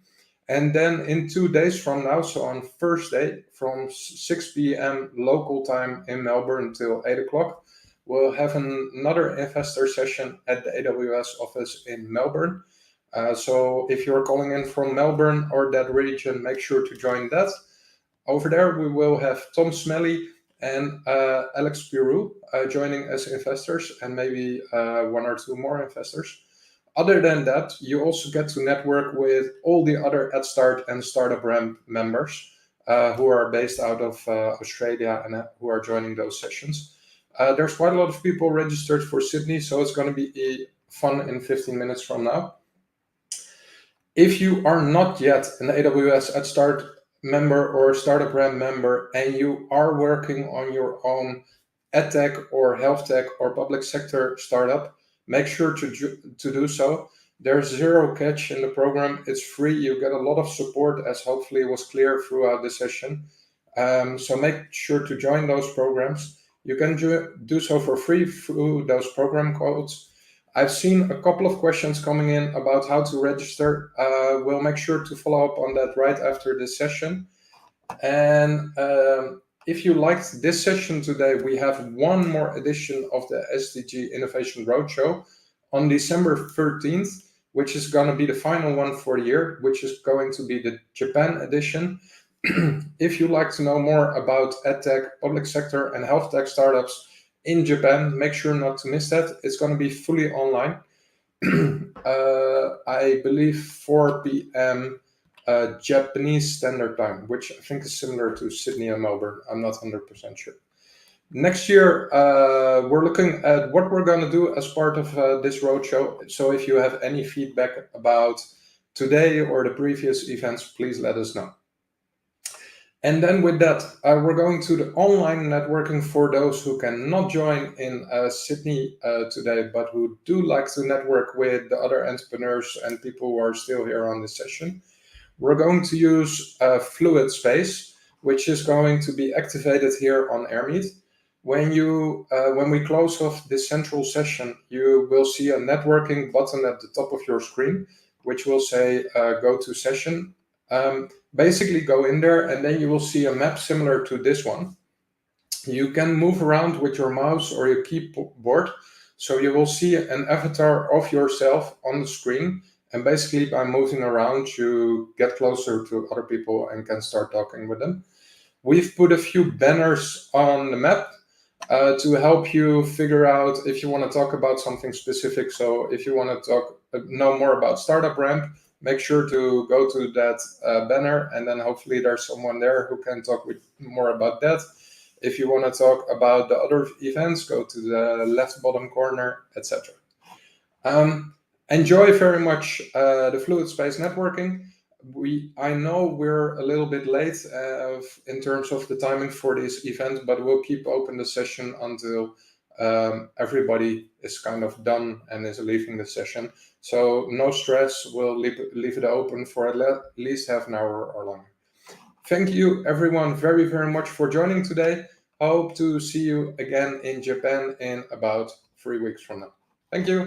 And then in 2 days from now, so on Thursday, from 6 p.m. local time in Melbourne till 8 o'clock, we'll have another investor session at the AWS office in Melbourne. So if you're calling in from Melbourne or that region, make sure to join that. Over there, we will have Tom Smelly and Alex Pirou joining as investors, and maybe one or two more investors. Other than that, you also get to network with all the other AdStart and Startup Ramp members who are based out of Australia and who are joining those sessions. There's quite a lot of people registered for Sydney, so it's going to be fun in 15 minutes from now. If you are not yet an AWS AdStart member or Startup Ramp member, and you are working on your own edtech or health tech or public sector startup, make sure to do so. There's zero catch in the program. It's free. You get a lot of support, as hopefully was clear throughout the session. So make sure to join those programs. You can do so for free through those program codes. I've seen a couple of questions coming in about how to register. We'll make sure to follow up on that right after this session. And if you liked this session today, we have one more edition of the SDG Innovation Roadshow on December 13th, which is going to be the final one for the year, which is going to be the Japan edition. If you'd like to know more about EdTech, public sector, and health tech startups in Japan, make sure not to miss that. It's going to be fully online. I believe 4 p.m. Japanese Standard Time, which I think is similar to Sydney and Melbourne. I'm not 100% sure. Next year, we're looking at what we're going to do as part of this roadshow. So if you have any feedback about today or the previous events, please let us know. And then with that, we're going to the online networking for those who cannot join in Sydney today, but who do like to network with the other entrepreneurs and people who are still here on this session. We're going to use Fluid Space, which is going to be activated here on AirMeet. When we close off this central session, you will see a networking button at the top of your screen, which will say go to session. Basically go in there and then you will see a map similar to this one. You can move around with your mouse or your keyboard. So you will see an avatar of yourself on the screen. And basically by moving around, you get closer to other people and can start talking with them. We've put a few banners on the map to help you figure out if you want to talk about something specific. So if you want to know more about Startup Ramp, make sure to go to that banner, and then hopefully there's someone there who can talk more about that. If you want to talk about the other events, go to the left bottom corner, etc. Enjoy very much the Fluid Space networking. I know we're a little bit late in terms of the timing for this event, but we'll keep open the session until everybody is kind of done and is leaving the session. So no stress, we'll leave it open for at least half an hour or longer. Thank you everyone very, very much for joining today. Hope to see you again in Japan in about 3 weeks from now. Thank you.